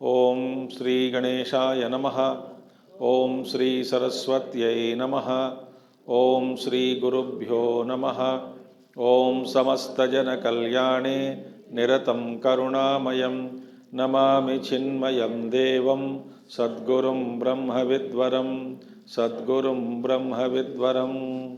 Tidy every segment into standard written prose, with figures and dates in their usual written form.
ओम श्री गणेशाय नमः। ओम श्री सरस्वत्यै नमः। ओम श्री गुरुभ्यो नमः। ओम समस्तजनकल्याणे निरतं करुणामयं नमामि चिन्मयं देवं सद्गुरुं ब्रह्मविद्वरं सद्गुरुं ब्रह्मविद्वरम्।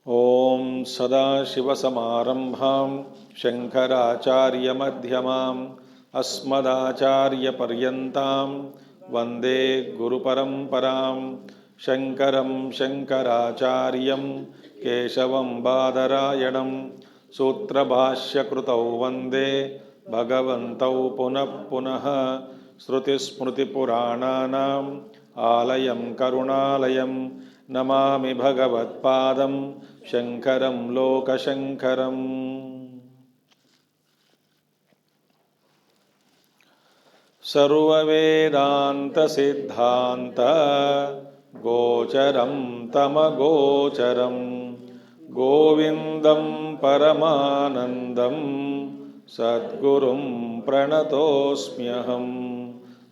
ओम सदाशिवसमारंभां शंकराचार्यमध्यमाम् अस्मदाचार्यपर्यन्तां वन्दे गुरुपरम्परां। शंकरं शंकराचार्यं केशवं बादरायणं सूत्रभाष्यकृतौ वन्दे भगवन्तौ पुनः पुनः। श्रुतिस्मृतिपुराणानाम् आलयं करुणालयं नमामि भगवत्पादं शंकरं लोकशंकरम्। सर्ववेदान्तसिद्धान्त गोचरं तमगोचरं गोविन्दं परमानन्दं सद्गुरुं प्रणतोऽस्म्यहं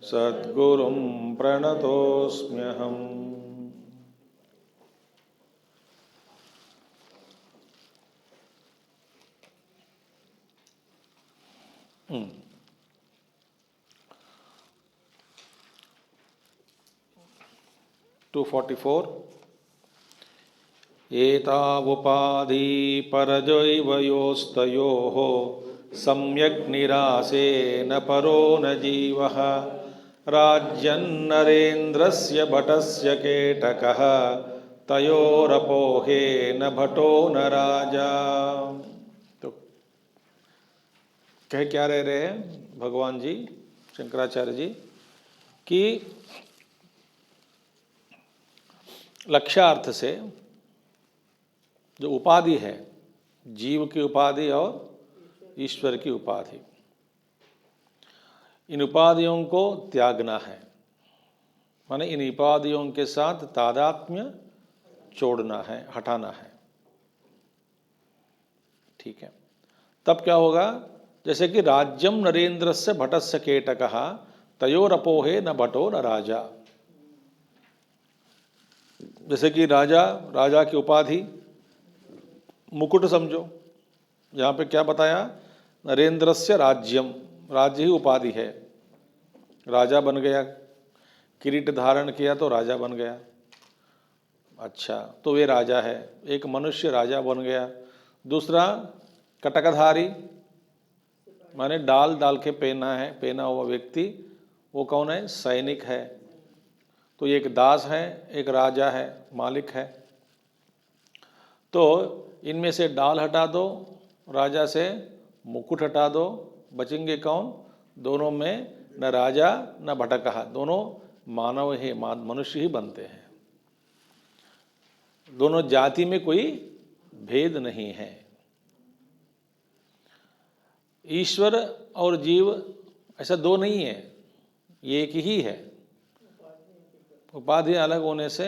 सद्गुरुं प्रणतोऽस्म्यहम्। 244 एतावुपाधि परजैवयोस्तयोः सम्यग् निरासेन परो न जीवः राज्यन्नरेन्द्रस्य भटस्य केटकः तयोरपोहे न भटो न राजा। तो कह क्या रह रहे हैं भगवान जी शंकराचार्य जी कि लक्ष्यार्थ से जो उपाधि है, जीव की उपाधि और ईश्वर की उपाधि, इन उपाधियों को त्यागना है, माने इन उपाधियों के साथ तादात्म्य छोड़ना है, हटाना है। ठीक है, तब क्या होगा? जैसे कि राज्यम नरेंद्रस्य भटस्य केटकः तयोरपोहे न भटो न राजा। जैसे कि राजा की उपाधि मुकुट समझो, यहाँ पे क्या बताया? नरेंद्रस्य राज्यम, राज्य ही उपाधि है, राजा बन गया, किरीट धारण किया तो राजा बन गया। अच्छा, तो वे राजा है, एक मनुष्य राजा बन गया। दूसरा कटकधारी, माने डाल डाल के पहना हुआ व्यक्ति, वो कौन है? सैनिक है। तो एक दास है, एक राजा है, मालिक है। तो इनमें से डाल हटा दो, राजा से मुकुट हटा दो, बचेंगे कौन? दोनों में न राजा न भटकहा, दोनों मानव ही, मनुष्य ही बनते हैं। दोनों जाति में कोई भेद नहीं है। ईश्वर और जीव ऐसा दो नहीं है, ये एक ही है। उपाधि अलग होने से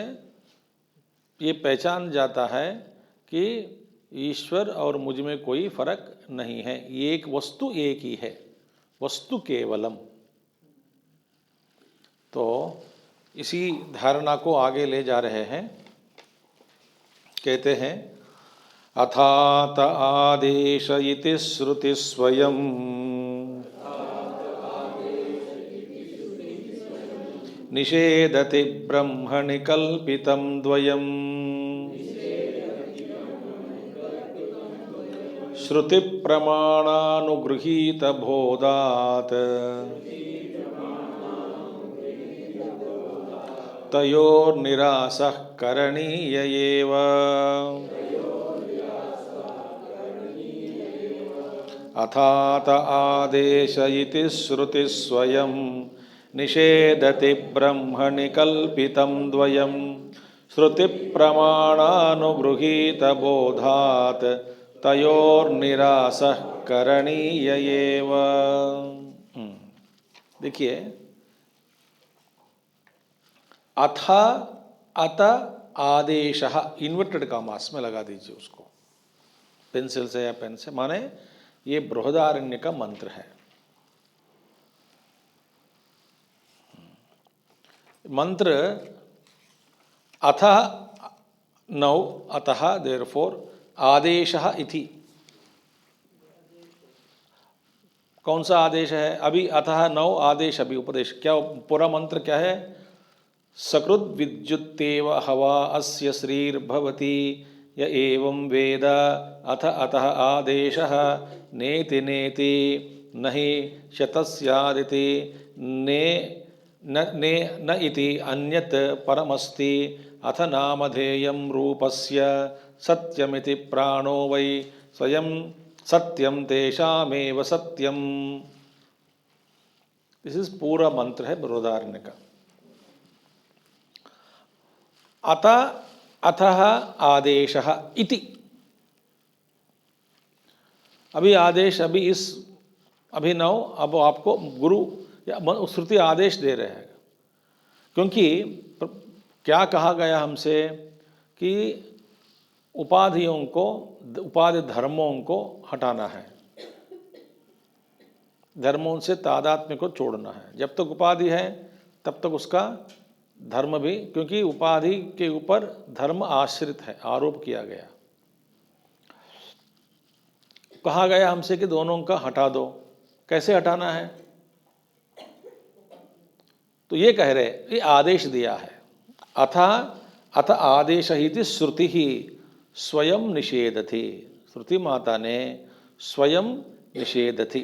ये पहचान जाता है कि ईश्वर और मुझ में कोई फर्क नहीं है, ये एक वस्तु एक ही है, वस्तु केवलम। तो इसी धारणा को आगे ले जा रहे हैं। कहते हैं अथात आदेश इति श्रुति स्वयं निषेधति ब्रह्मणि कल्पितं द्वयम् श्रुति प्रमाणानुगृहीत बोधात् तयोर्निरासः करणीय एव। अथात आदेश इति श्रुति स्वयं निषेधति ब्रह्मणि कल्पितं द्वयं श्रुति प्रमाणानुगृहीत बोधात् तयोर्निरासः करणीय एव। देखिए, अथ अत आदेश, इन्वर्टेड कामास में लगा दीजिए उसको पेंसिल से या पेन से, माने ये बृहदारण्य का मंत्र है। मंत्र अथः नौ अतः देयरफॉर आदेशः इति। कौन सा आदेश है? अभी अतः नौ आदेश, अभी उपदेश। क्या पूरा मंत्र क्या है? सकृद विद्युत्तेव हवा अस्य श्रीर्भवति य एवं वेद अथ अतः आदेशः नेति नेति नहि शतस्यादिति ने न इति अन्यत् परमस्ति अथ नामधेयं रूपस्य सत्यमिति प्राणो वै स्वयं सत्यम तेषामेव सत्यम। दिस इज पूरा मंत्र है बृहदारण्य का। अत अथः आदेशः इति। अभी आदेश, अभी इस अभिनव, अब आपको गुरु या श्रुति आदेश दे रहे हैं, क्योंकि क्या कहा गया हमसे कि उपाधियों को, उपाधि धर्मों को हटाना है, धर्मों से तादात्म्य को छोड़ना है। जब तक उपाधि है तब तक उसका धर्म भी, क्योंकि उपाधि के ऊपर धर्म आश्रित है, आरोप किया गया। कहा गया हमसे कि दोनों का हटा दो। कैसे हटाना है? तो ये कह रहे, ये आदेश दिया है। अथ आदेश ही श्रुति ही स्वयं निषेधति। श्रुति माता ने स्वयं निषेधति,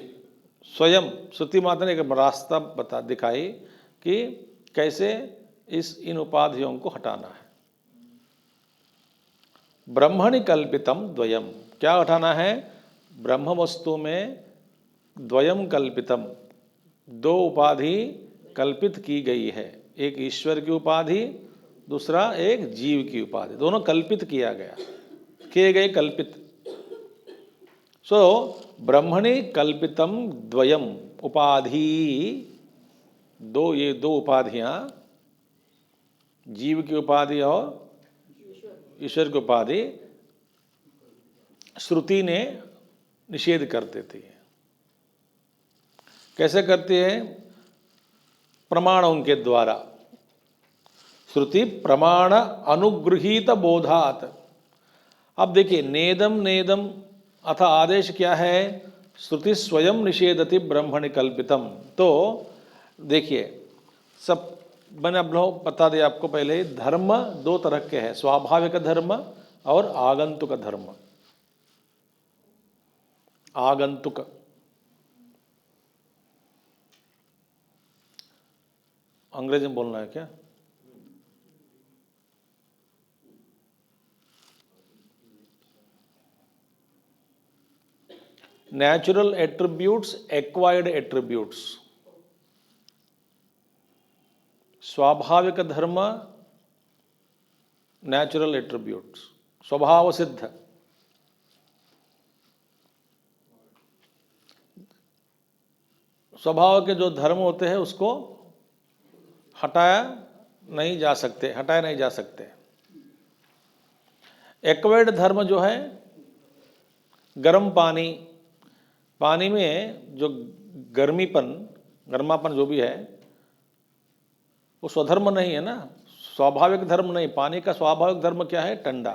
स्वयं श्रुति माता ने एक रास्ता बता दिखाई कि कैसे इन उपाधियों को हटाना है। ब्रह्मणि कल्पितम द्वयम, क्या हटाना है? ब्रह्म वस्तु में द्वयम कल्पितम, दो उपाधि कल्पित की गई है। एक ईश्वर की उपाधि, दूसरा एक जीव की उपाधि, दोनों कल्पित किया गया, किए गए कल्पित। सो ब्रह्मणि कल्पितम द्वयम उपाधि, दो, ये दो उपाधियां, जीव की उपाधि और ईश्वर की उपाधि श्रुति ने निषेध कर देती है। कैसे करती है? प्रमाणों के द्वारा। श्रुति प्रमाण अनुगृहीत बोधात। अब देखिए, नेदम नेदम अथ आदेश क्या है? श्रुति स्वयं निषेधति ब्रह्मणि कल्पितम। तो देखिए, सब मैंने अब लोग बता दिया आपको पहले, धर्म दो तरह के हैं, स्वाभाविक धर्म और आगंतुक धर्म। आगंतुक, अंग्रेजी में बोलना है क्या? Natural attributes, acquired attributes. स्वाभाविक धर्म, नेचुरल एट्रीब्यूट्स, स्वभाव सिद्ध। स्वभाव के जो धर्म होते हैं उसको हटाए नहीं जा सकते। एक्वायर्ड धर्म जो है, गर्म पानी, पानी में जो गर्मापन जो भी है, वो स्वधर्म नहीं है ना, स्वाभाविक धर्म नहीं। पानी का स्वाभाविक धर्म क्या है? ठंडा।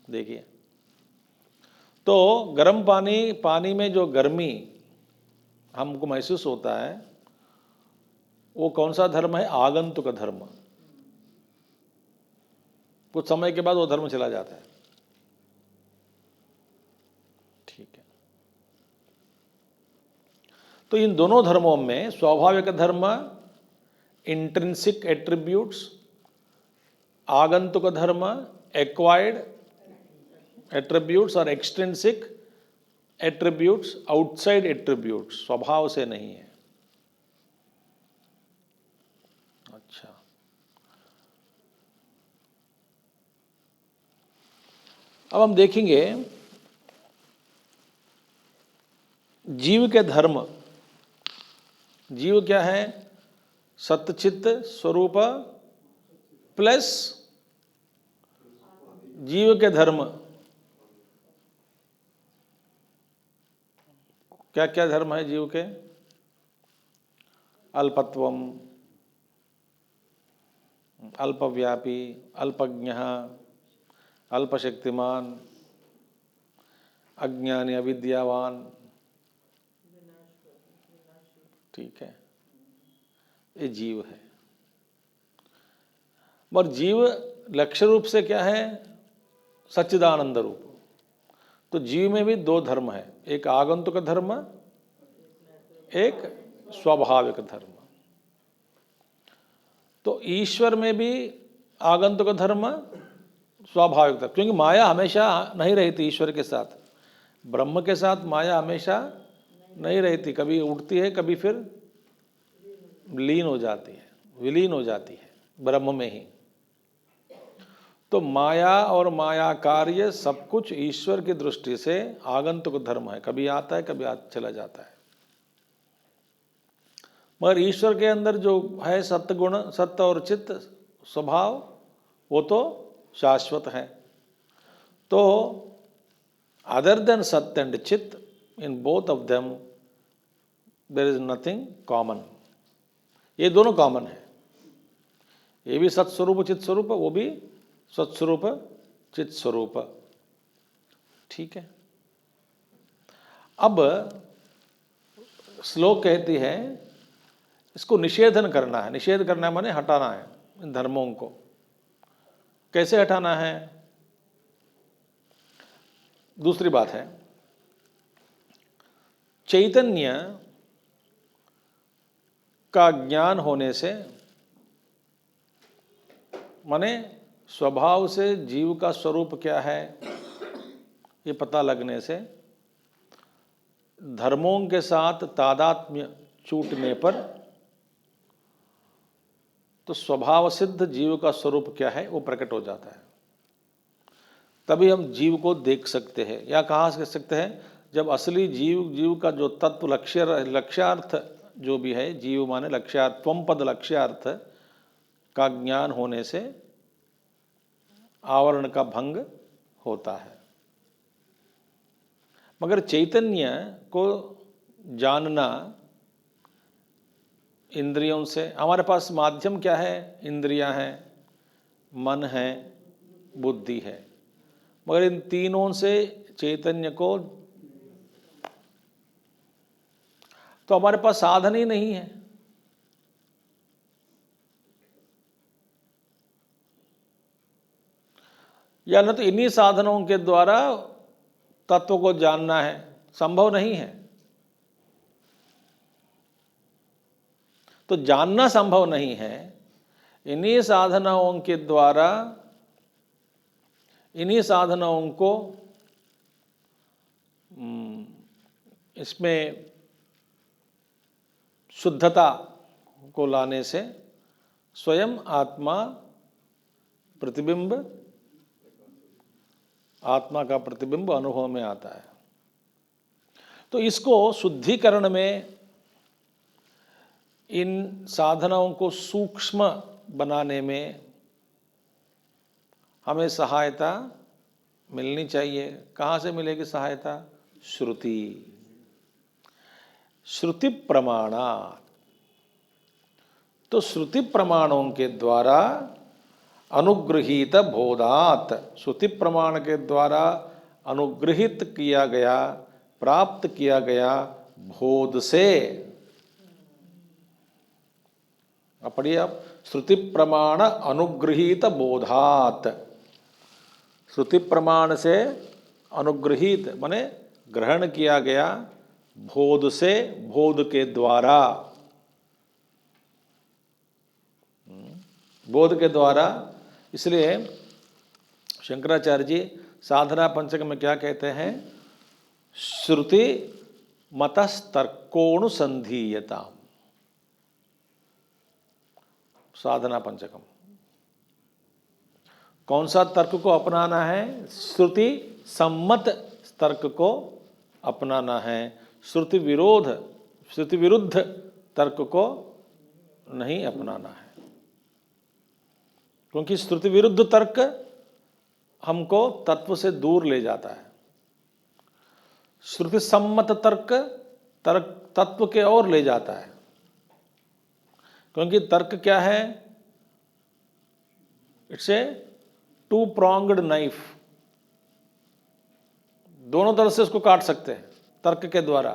देखिए, तो गर्म पानी में जो गर्मी हमको महसूस होता है, वो कौन सा धर्म है? आगंतुक धर्म। कुछ समय के बाद वो धर्म चला जाता है। तो इन दोनों धर्मों में स्वाभाविक धर्म इंट्रिंसिक एट्रीब्यूट्स, आगंतुक धर्म एक्वायर्ड एट्रीब्यूट्स और एक्सट्रिंसिक एट्रीब्यूट्स आउटसाइड एट्रीब्यूट्स, स्वभाव से नहीं है। अच्छा, अब हम देखेंगे जीव के धर्म। जीव क्या है? सत्चित स्वरूप प्लस जीव के धर्म। क्या क्या धर्म है जीव के? अल्पत्वम, अल्पव्यापी, अल्पज्ञः, अल्पशक्तिमान, अज्ञानी, अविद्यावान। ठीक है, ये जीव है। और जीव लक्ष्य रूप से क्या है? सच्चिदानंद रूप। तो जीव में भी दो धर्म है, एक आगंतुक धर्म, एक स्वाभाविक धर्म। तो ईश्वर में भी आगंतुक धर्म, स्वाभाविक धर्म, क्योंकि माया हमेशा नहीं रहती ईश्वर के साथ। ब्रह्म के साथ माया हमेशा नहीं रहती, कभी उठती है, कभी फिर लीन हो जाती है, विलीन हो जाती है ब्रह्म में ही। तो माया और माया कार्य सब कुछ ईश्वर की दृष्टि से आगंतुक धर्म है, कभी आता है, कभी चला जाता है। मगर ईश्वर के अंदर जो है सत्य गुण, सत्य और चित्त स्वभाव, वो तो शाश्वत है। तो other than satya and chitta, in both of them there is nothing common. ये दोनों कॉमन है, ये भी सत्स्वरूप चित्त स्वरूप, वो भी सत्स्वरूप चित्त स्वरूप। ठीक है। अब श्लोक कहती है इसको निषेधन करना है। निषेध करना है माने हटाना है इन धर्मों को। कैसे हटाना है? दूसरी बात है, चैतन्य का ज्ञान होने से, माने स्वभाव से जीव का स्वरूप क्या है ये पता लगने से, धर्मों के साथ तादात्म्य छूटने पर, तो स्वभाव सिद्ध जीव का स्वरूप क्या है वो प्रकट हो जाता है। तभी हम जीव को देख सकते हैं। या कहाँ से कह सकते हैं? जब असली जीव का जो तत्व लक्ष्यार्थ जो भी है, जीव माने लक्ष्यार्थ, त्वम पद लक्ष्यार्थ का ज्ञान होने से आवरण का भंग होता है। मगर चैतन्य को जानना इंद्रियों से, हमारे पास माध्यम क्या है? इंद्रियां हैं, मन है, बुद्धि है। मगर इन तीनों से चैतन्य को, तो हमारे पास साधन ही नहीं है। या न तो इन्हीं साधनों के द्वारा तत्व को जानना है, संभव नहीं है। तो जानना संभव नहीं है, इन्हीं साधनाओं के द्वारा, इन्हीं साधनाओं को इसमें शुद्धता को लाने से स्वयं आत्मा प्रतिबिंब, आत्मा का प्रतिबिंब अनुभव में आता है। तो इसको शुद्धिकरण में, इन साधनाओं को सूक्ष्म बनाने में हमें सहायता मिलनी चाहिए। कहाँ से मिलेगी सहायता? श्रुति, श्रुति प्रमाणा। तो श्रुति प्रमाणों के द्वारा अनुगृहीत बोधात, श्रुति प्रमाण के द्वारा अनुगृहित किया गया, प्राप्त किया गया बोध से, पढ़िए आप, श्रुति प्रमाण अनुगृहीत बोधात। श्रुति प्रमाण से अनुगृहीत माने ग्रहण किया गया, बोध से, बोध के द्वारा, बोध के द्वारा। इसलिए शंकराचार्य जी साधना पंचक में क्या कहते हैं? श्रुति मतस्तर्कोनुसंधीयता, साधना पंचकम। कौन सा तर्क को अपनाना है? श्रुति सम्मत तर्क को अपनाना है, श्रुति विरुद्ध तर्क को नहीं अपनाना है। क्योंकि श्रुति विरुद्ध तर्क हमको तत्व से दूर ले जाता है, श्रुति सम्मत तर्क तत्व के ओर ले जाता है। क्योंकि तर्क क्या है? It's a two pronged knife, दोनों तरफ से उसको काट सकते हैं तर्क के द्वारा।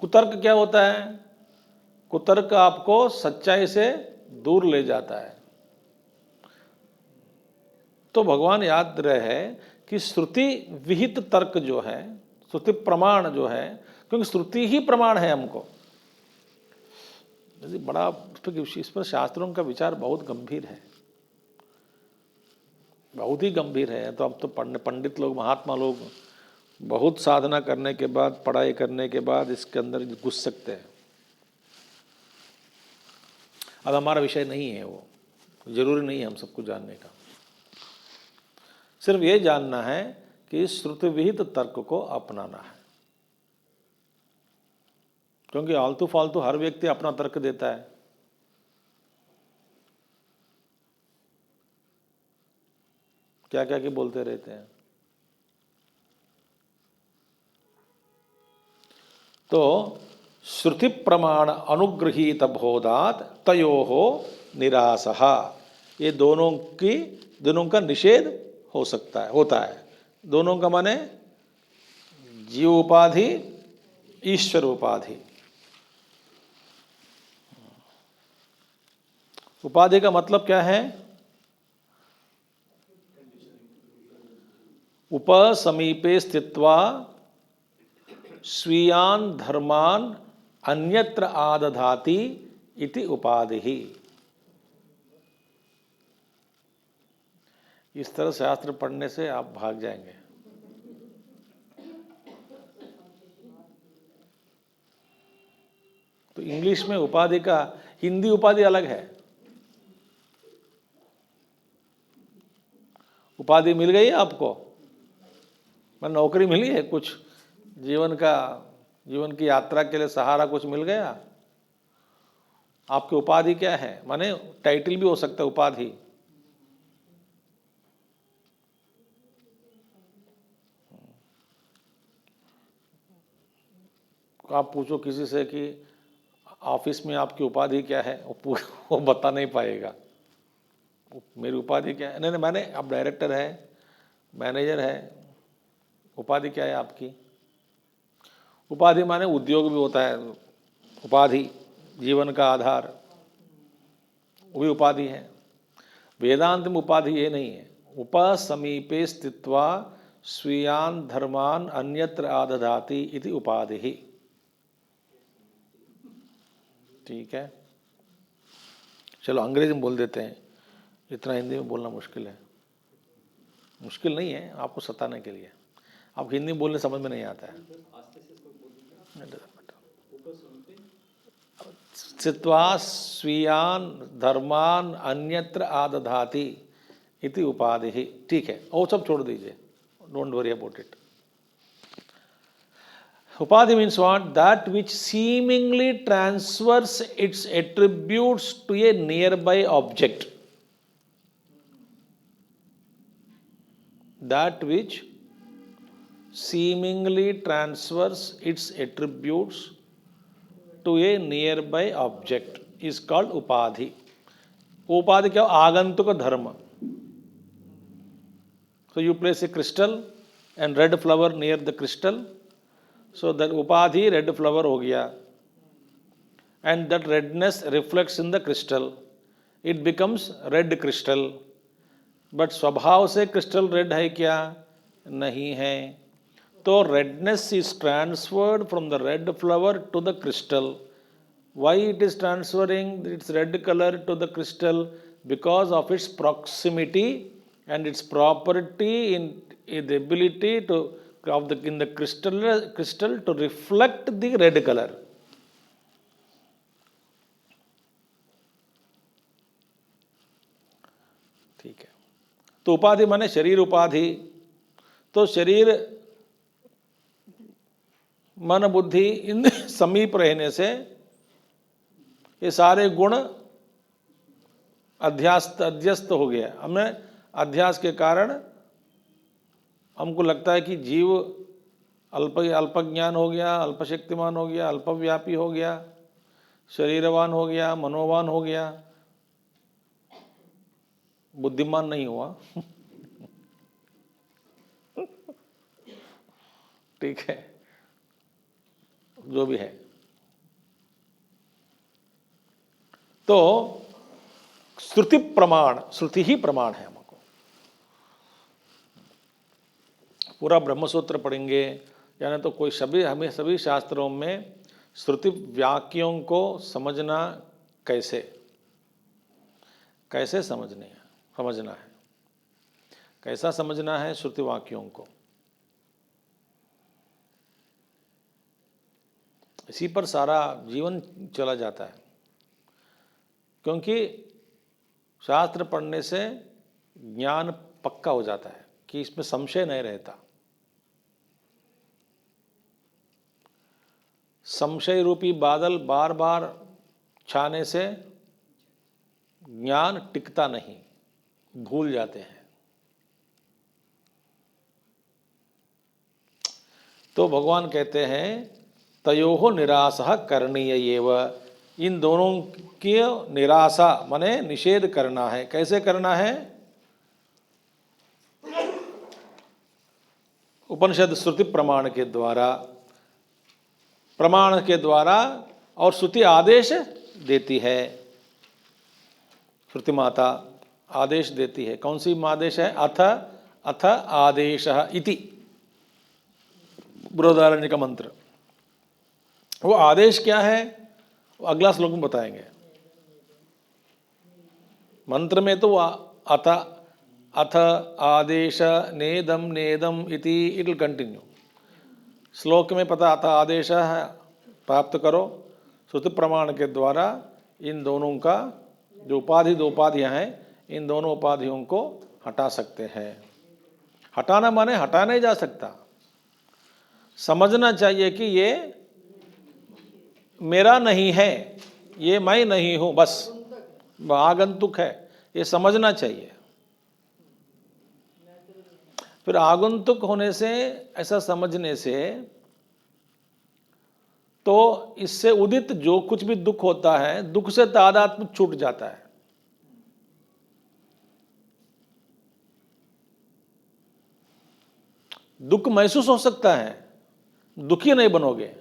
कुतर्क क्या होता है? कुतर्क आपको सच्चाई से दूर ले जाता है। तो भगवान याद रहे कि श्रुति विहित तर्क जो है, श्रुति प्रमाण जो है, क्योंकि श्रुति ही प्रमाण है हमको। बड़ा इस पर शास्त्रों का विचार बहुत गंभीर है, बहुत ही गंभीर है। तो अब तो पंडित लोग, महात्मा लोग बहुत साधना करने के बाद, पढ़ाई करने के बाद इसके अंदर घुस सकते हैं। अब हमारा विषय नहीं है, वो जरूरी नहीं है हम सबको जानने का। सिर्फ ये जानना है कि श्रुति विहित तर्क को अपनाना है। क्योंकि आलतू फालतू हर व्यक्ति अपना तर्क देता है। क्या क्या कि बोलते रहते हैं। तो श्रुति प्रमाण अनुगृहीत बोधात तयोहो निरासः, ये दोनों का निषेध हो सकता है, होता है। दोनों का माने जीव उपाधि, ईश्वर उपाधि। उपाधि का मतलब क्या है? उपसमीपे स्थित्वा स्वीयान धर्मान अन्यत्र आदधाति इति उपाधि। इस तरह शास्त्र पढ़ने से आप भाग जाएंगे। तो इंग्लिश में उपाधि का हिंदी उपाधि अलग है। उपाधि मिल गई है आपको, मैं नौकरी मिली है, कुछ जीवन की यात्रा के लिए सहारा कुछ मिल गया। आपकी उपाधि क्या है? माने टाइटल भी हो सकता है उपाधि। आप पूछो किसी से कि ऑफिस में आपकी उपाधि क्या है, वो बता नहीं पाएगा। मेरी उपाधि क्या है? नहीं, मैंने, आप डायरेक्टर है, मैनेजर है, उपाधि क्या है आपकी? उपाधि माने उद्योग भी होता है, उपाधि जीवन का आधार, वो भी उपाधि है। वेदांत में उपाधि ये नहीं है। उपसमीपे स्थित्वा स्वीयान धर्मान अन्यत्र आदधाति इति उपाधि। ठीक है, चलो अंग्रेजी में बोल देते हैं, इतना हिंदी में बोलना मुश्किल है। मुश्किल नहीं है, आपको सताने के लिए। आपको हिंदी में बोलने समझ में नहीं आता है। स्थित्वा स्वीयान धर्मान अन्यत्र आदधाति इति उपाधि। ठीक है, और सब छोड़ दीजिए, don't worry about it. Upadhi means what? That which seemingly transfers its attributes to a nearby object. That which seemingly transfers its attributes to a nearby object is called upadhi. Upadhi क्या? आगंतुक धर्म. So you place a crystal and red flower near the crystal. So that upadhi red flower हो गया, and that redness reflects in the crystal. It becomes red crystal. But स्वभाव से crystal red है क्या? नहीं है। तो redness is transferred from the red flower to the crystal. Why it is transferring its red color to the crystal? Because of its proximity and its property in the ability to of the in the crystal to reflect the red color. ठीक है. तो उपाधि माने शरीर उपाधि. तो शरीर मन बुद्धि इन समीप रहने से ये सारे गुण अध्यस्त हो गया. हमें अध्यास के कारण हमको लगता है कि जीव अल्पज्ञान हो गया, अल्पशक्तिमान हो गया, अल्पव्यापी हो गया, शरीरवान हो गया, मनोवान हो गया, बुद्धिमान नहीं हुआ. ठीक है, जो भी है. तो श्रुति प्रमाण, श्रुति ही प्रमाण है. हमको पूरा ब्रह्मसूत्र पढ़ेंगे यानी तो कोई हमें सभी शास्त्रों में श्रुति वाक्यों को समझना कैसे समझना है, कैसा समझना है श्रुति वाक्यों को, इसी पर सारा जीवन चला जाता है. क्योंकि शास्त्र पढ़ने से ज्ञान पक्का हो जाता है कि इसमें संशय नहीं रहता. संशय रूपी बादल बार बार छाने से ज्ञान टिकता नहीं, भूल जाते हैं. तो भगवान कहते हैं तयोः निरासः करणीय एव. इन दोनों की निराशा माने निषेध करना है. कैसे करना है? उपनिषद श्रुति प्रमाण के द्वारा और श्रुति आदेश देती है. श्रुति माता आदेश देती है. कौन सी आदेश है? अथ आदेशः इति बृहदारण्यक मंत्र. वो आदेश क्या है अगला श्लोक में बताएंगे. मंत्र में तो अथ आदेश नेदम नेदम इति इट विल कंटिन्यू. श्लोक में पता अथ आदेश है प्राप्त करो. श्रुति प्रमाण के द्वारा इन दोनों का जो दो उपाधियां हैं, इन दोनों उपाधियों को हटा सकते हैं. हटाना माने हटा नहीं जा सकता. समझना चाहिए कि ये मेरा नहीं है, ये मैं नहीं हूं, बस आगंतुक है, ये समझना चाहिए. फिर आगंतुक होने से, ऐसा समझने से तो इससे उदित जो कुछ भी दुख होता है, दुख से तादात्म्य छूट जाता है. दुख महसूस हो सकता है, दुखी नहीं बनोगे.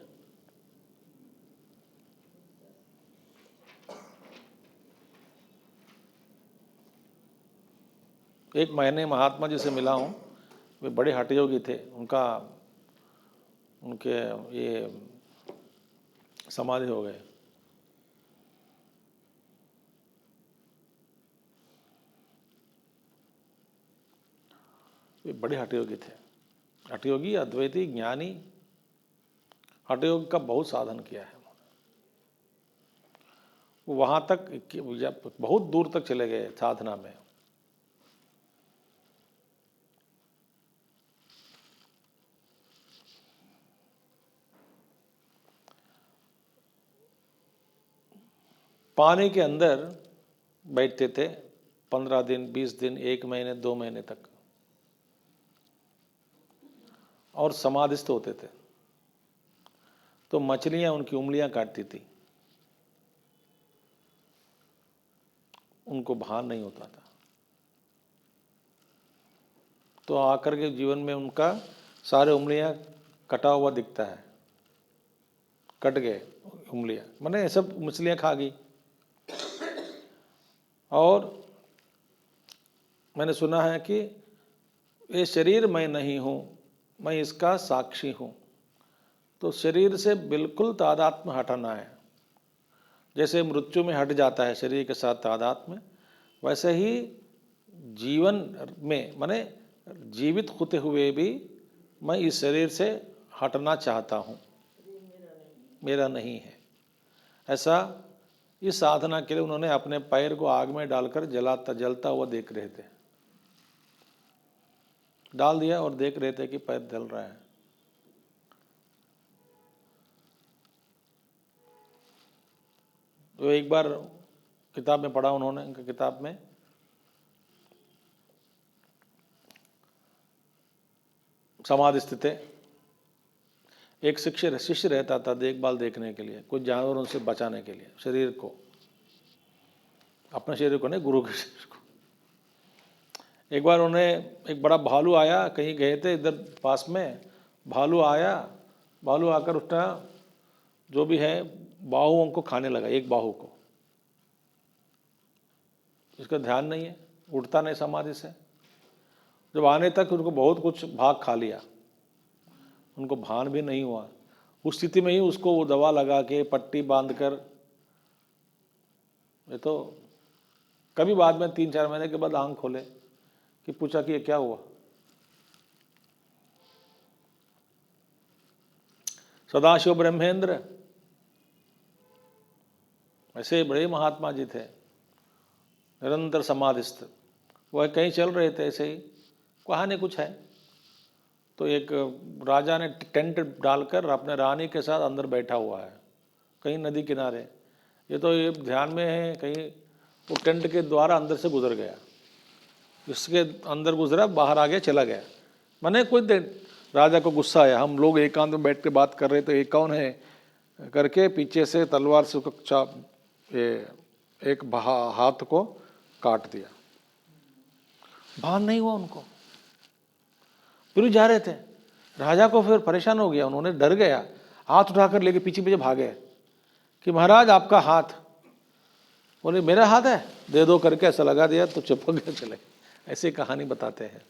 एक महीने महात्मा जी से मिला हूँ. वे बड़े हठयोगी थे. उनके ये समाधि हो गए. वे बड़े हठयोगी थे. हठयोगी, अद्वैती, ज्ञानी. हठयोग का बहुत साधन किया है. वहाँ तक बहुत दूर तक चले गए साधना में. पानी के अंदर बैठते थे 15 दिन, 20 दिन, 1 महीने, 2 महीने तक, और समाधिस्थ होते थे. तो मछलियां उनकी उंगलियां काटती थी, उनको भान नहीं होता था. तो आकर के जीवन में उनका सारे उंगलियां कटा हुआ दिखता है. कट गए उंगलियां, माने सब मछलियां खा गई. और मैंने सुना है कि ये शरीर मैं नहीं हूँ, मैं इसका साक्षी हूँ। तो शरीर से बिल्कुल तादात्म्य हटाना है। जैसे मृत्यु में हट जाता है शरीर के साथ तादात्म्य, वैसे ही जीवन में माने जीवित होते हुए भी मैं इस शरीर से हटना चाहता हूँ, मेरा नहीं है। ऐसा इस साधना के लिए उन्होंने अपने पैर को आग में डालकर जलता हुआ देख रहे थे। डाल दिया और देख रहे थे कि पैर जल रहा है। तो एक बार किताब में पढ़ा उन्होंने, उनकी किताब में समाधि स्थित एक शिष्य रहता था देखभाल देखने के लिए, कुछ जानवरों से बचाने के लिए, शरीर को, अपने शरीर को नहीं, गुरु के शरीर को। एक बार उन्हें एक बड़ा भालू आया, कहीं गए थे इधर पास में, भालू आया, भालू आकर उसका जो भी है बाहुओं को खाने लगा, एक बाहु को। इसका ध्यान नहीं है, उठता नहीं समाधि से। जब आने तक उनको बहुत कुछ भाग खा लिया, उनको भान भी नहीं हुआ। उस स्थिति में ही उसको वो दवा लगा के पट्टी बांधकर, ये तो कभी बाद में 3-4 महीने के बाद आंख खोले कि पूछा कि ये क्या हुआ। सदाशिव ब्रह्मेंद्र ऐसे बड़े महात्मा जी थे, निरंतर समाधिस्थ। वह कहीं चल रहे थे ऐसे ही, कहानी कुछ है, तो एक राजा ने टेंट डालकर अपने रानी के साथ अंदर बैठा हुआ है कहीं नदी किनारे। ये तो ये ध्यान में है, कहीं वो टेंट के द्वारा अंदर से गुजर गया, इसके अंदर गुजरा, बाहर आ गया, चला गया। मैंने कुछ देर राजा को गुस्सा आया, हम लोग एकांत में बैठ के बात कर रहे, तो ये कौन है करके पीछे से तलवार से उसको एक हाथ को काट दिया। भान नहीं हुआ उनको, फिर जा रहे थे। राजा को फिर परेशान हो गया, उन्होंने डर गया, हाथ उठाकर लेके पीछे पीछे भागे कि महाराज आपका हाथ। बोले मेरा हाथ है, दे दो करके ऐसा लगा दिया तो चुप हो गया, चले। ऐसी कहानी बताते हैं।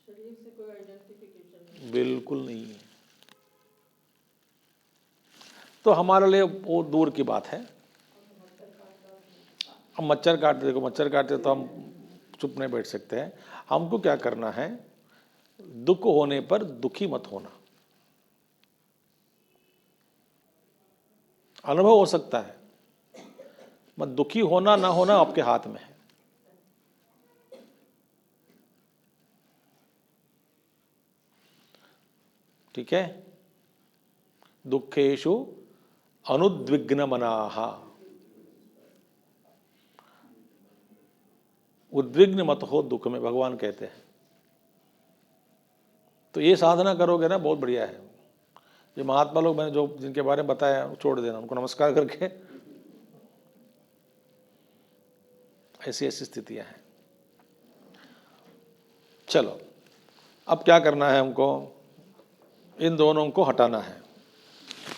शरीर से कोई आइडेंटिफिकेशन बिल्कुल नहीं है। तो हमारे लिए वो दूर की बात है। हम मच्छर काटते, देखो मच्छर काटते तो हम चुप नहीं बैठ सकते हैं। हमको क्या करना है, दुख होने पर दुखी मत होना। अनुभव हो सकता है, मत दुखी होना ना होना आपके हाथ में है। ठीक है। दुखेषु अनुद्विग्न मनाः, उद्विग्न मत हो दुख में, भगवान कहते हैं। तो ये साधना करोगे ना, बहुत बढ़िया है। ये महात्मा लोग मैंने जो जिनके बारे में बताया छोड़ देना, उनको नमस्कार करके। ऐसी ऐसी स्थितियां हैं। चलो अब क्या करना है हमको, इन दोनों को हटाना है,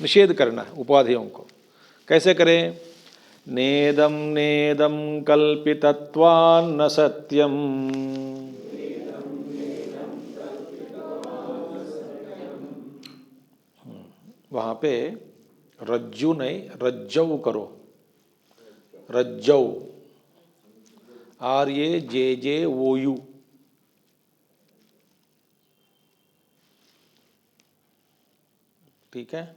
निषेध करना है उपाधियों को। कैसे करें? नेदम नेदम कल्पितत्वान्न सत्यम, वहां पे रज्जु नहीं रज्जव करो, रज्जव, RAJJOU। ठीक है।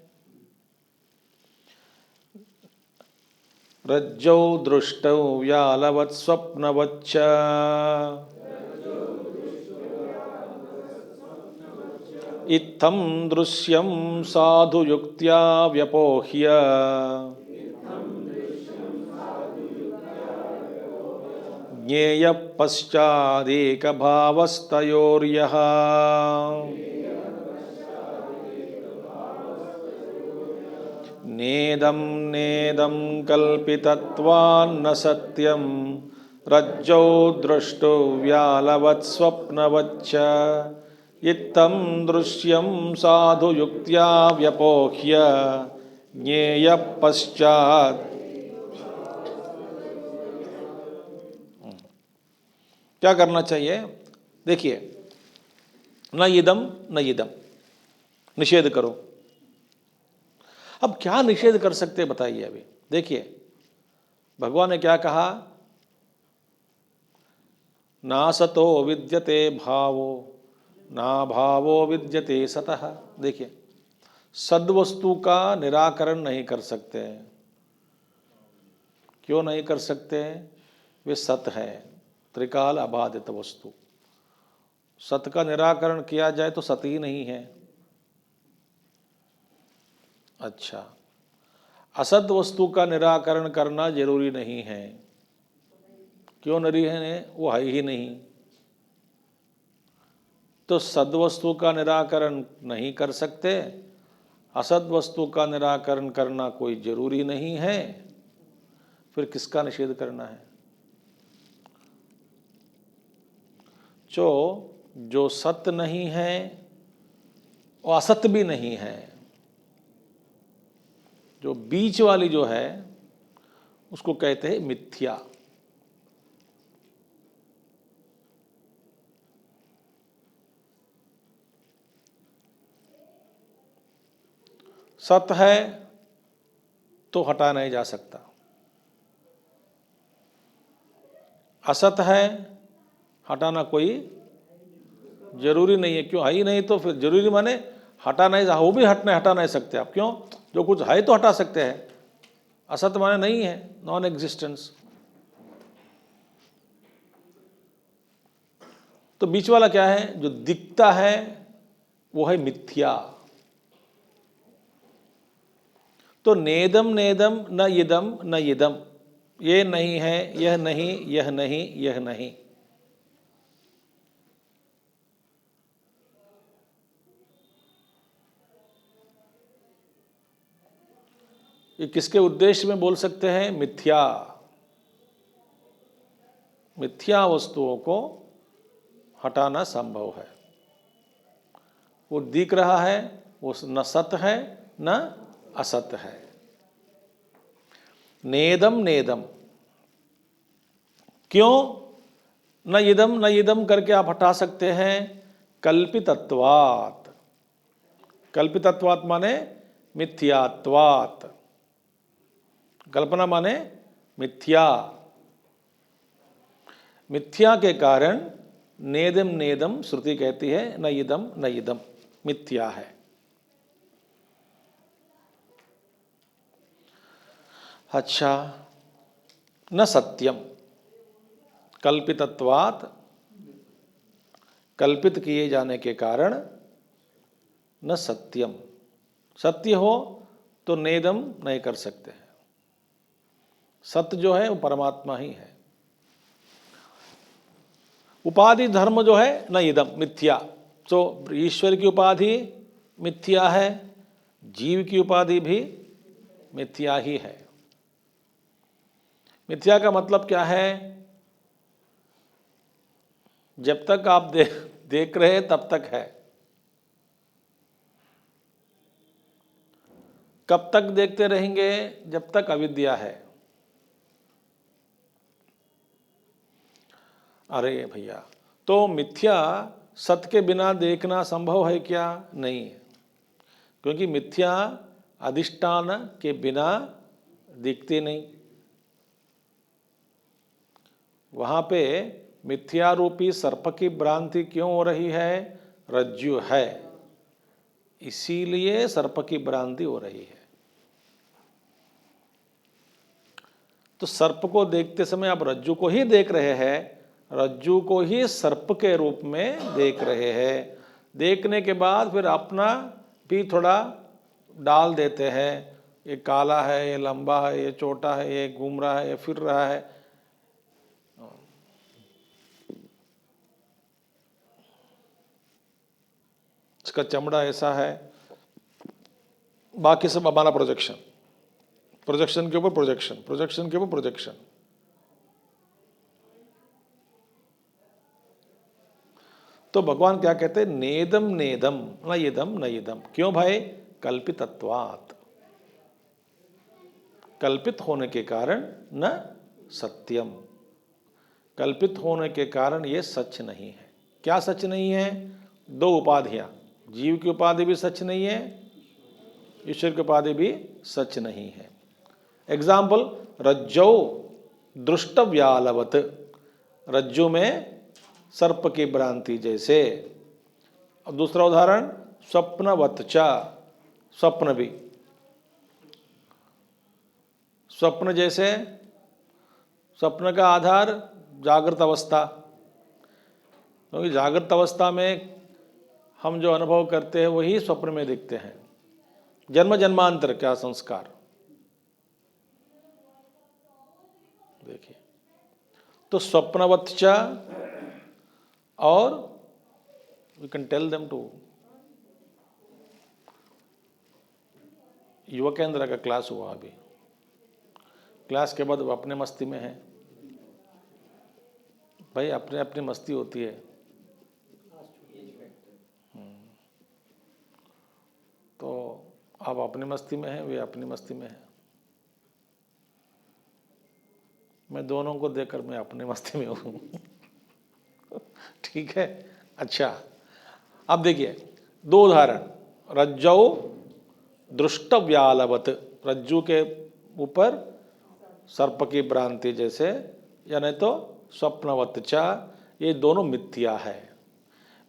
रज्जौ दृष्टौ व्यालवत् स्वप्नवच्च, इत्थं दृश्यं साधु युक्त्या व्यपोह्य, ज्ञेय पश्चादेकभावस्तयोर्यः। नेदं नेदं कल्पितत्वान्न सत्यं, रज्जौ दृष्टो व्यालवत् स्वप्नवच्च, इत्थं दृश्यं साधु युक्त्या व्यपोह्य, ज्ञेय पश्चात्। क्या करना चाहिए? देखिए, न इदम न इदम, निषेध करो। अब क्या निषेध कर सकते बताइए। अभी देखिए भगवान ने क्या कहा, ना सतो विद्यते भावो ना भावो विद्यते सतः। देखिए सद्वस्तु का निराकरण नहीं कर सकते हैं। क्यों नहीं कर सकते हैं? वे सत है, त्रिकाल अबाधित वस्तु। सत का निराकरण किया जाए तो सत ही नहीं है। अच्छा, असत वस्तु का निराकरण करना जरूरी नहीं है। क्यों नहीं है? वो है ही नहीं। तो सद्वस्तु का निराकरण नहीं कर सकते, असद वस्तु का निराकरण करना कोई जरूरी नहीं है, फिर किसका निषेध करना है? जो सत्य नहीं है और असत्य भी नहीं है, जो बीच वाली जो है उसको कहते हैं मिथ्या। सत्य है तो हटा नहीं जा सकता, असत है हटाना कोई जरूरी नहीं है। क्यों? है ही नहीं तो फिर जरूरी माने हटा नहीं, वो भी हटा नहीं सकते आप। क्यों? जो कुछ है तो हटा सकते हैं, असत माने नहीं है, नॉन एग्जिस्टेंस। तो बीच वाला क्या है? जो दिखता है वो है मिथ्या। तो नेदम नेदम न इदम न इदम, ये नहीं है, यह नहीं, यह नहीं, यह नहीं। ये किसके उद्देश्य में बोल सकते हैं? मिथ्या। मिथ्या वस्तुओं को हटाना संभव है। वो दिख रहा है, वो न सत है न असत है। नेदम नेदम, क्यों? न इदम करके आप हटा सकते हैं कल्पितत्वात्। कल्पितत्वात् माने मिथ्यात्वात्। कल्पना माने मिथ्या। मिथ्या के कारण नेदम नेदम श्रुति कहती है न इदम मिथ्या है। अच्छा, न सत्यम, कल्पितत्वात्, कल्पित किए जाने के कारण न सत्यम। सत्य हो तो नेदम नहीं कर सकते हैं। सत्य जो है वो परमात्मा ही है। उपाधि धर्म जो है न इदम मिथ्या। तो ईश्वर की उपाधि मिथ्या है, जीव की उपाधि भी मिथ्या ही है। मिथ्या का मतलब क्या है? जब तक आप देख रहे हैं तब तक है। कब तक देखते रहेंगे? जब तक अविद्या है। अरे भैया, तो मिथ्या सत्य के बिना देखना संभव है क्या? नहीं, क्योंकि मिथ्या अधिष्ठान के बिना दिखती नहीं। वहां पे मिथ्यारूपी सर्प की भ्रांति क्यों हो रही है? रज्जु है, इसीलिए सर्प की भ्रांति हो रही है। तो सर्प को देखते समय आप रज्जु को ही देख रहे हैं, रज्जु को ही सर्प के रूप में देख रहे हैं। देखने के बाद फिर अपना भी थोड़ा डाल देते हैं, ये काला है, ये लंबा है, ये छोटा है, ये घूम रहा है, ये फिर रहा है। इसका चमड़ा ऐसा है, बाकी सब हमारा प्रोजेक्शन, प्रोजेक्शन के ऊपर प्रोजेक्शन, प्रोजेक्शन के ऊपर प्रोजेक्शन। तो भगवान क्या कहते हैं? नेदम नेदम न इदम। क्यों भाई? कल्पितत्वात्, कल्पित होने के कारण न सत्यम, कल्पित होने के कारण ये सच नहीं है। क्या सच नहीं है? दो उपाधियां, जीव की उपाधि भी सच नहीं है, ईश्वर की उपाधि भी सच नहीं है। एग्जाम्पल, रज्जौ दृष्टव्यालवत, रज्जु में सर्प की भ्रांति जैसे। और दूसरा उदाहरण, स्वप्नवत्चा, स्वप्न भी, स्वप्न जैसे, स्वप्न का आधार जागृत अवस्था, क्योंकि जागृत अवस्था में हम जो अनुभव करते हैं वही स्वप्न में दिखते हैं। जन्म जन्मांतर क्या संस्कार, देखिए। तो स्वप्नवत्चा, और we can tell them to, युवा केंद्र का क्लास हुआ अभी, क्लास के बाद वो अपने मस्ती में है। भाई अपने अपनी मस्ती होती है। तो आप अपनी मस्ती में हैं, वे अपनी मस्ती में हैं। मैं दोनों को देखकर मैं अपनी मस्ती में हूँ। ठीक है। अच्छा, अब देखिए दो उदाहरण, रज्जौ दृष्टव्यालवत, रज्जु के ऊपर सर्प की भ्रांति जैसे, या नहीं तो स्वप्नवत्चा, ये दोनों मिथ्या है।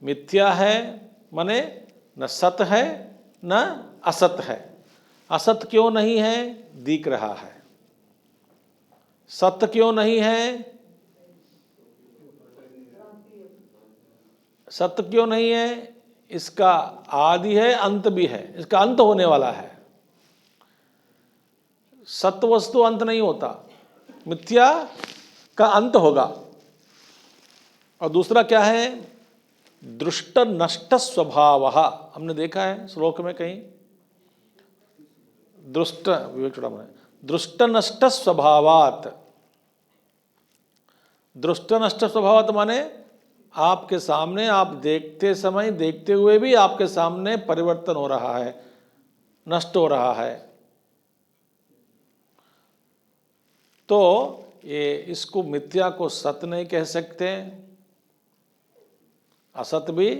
मिथ्या है माने न सत है न असत है। असत क्यों नहीं है, दिख रहा है। सत्य क्यों नहीं है, सत्य क्यों नहीं है, इसका आदि है, अंत भी है, इसका अंत होने वाला है। सत्य वस्तु अंत नहीं होता, मिथ्या का अंत होगा। और दूसरा क्या है, दृष्ट नष्ट स्वभाव, हमने देखा है श्लोक में कहीं, दृष्ट दृष्ट नष्ट स्वभावात, दृष्ट नष्ट स्वभावात माने आपके सामने, आप देखते समय, देखते हुए भी आपके सामने परिवर्तन हो रहा है, नष्ट हो रहा है। तो ये इसको मिथ्या को सत्य नहीं कह सकते, असत भी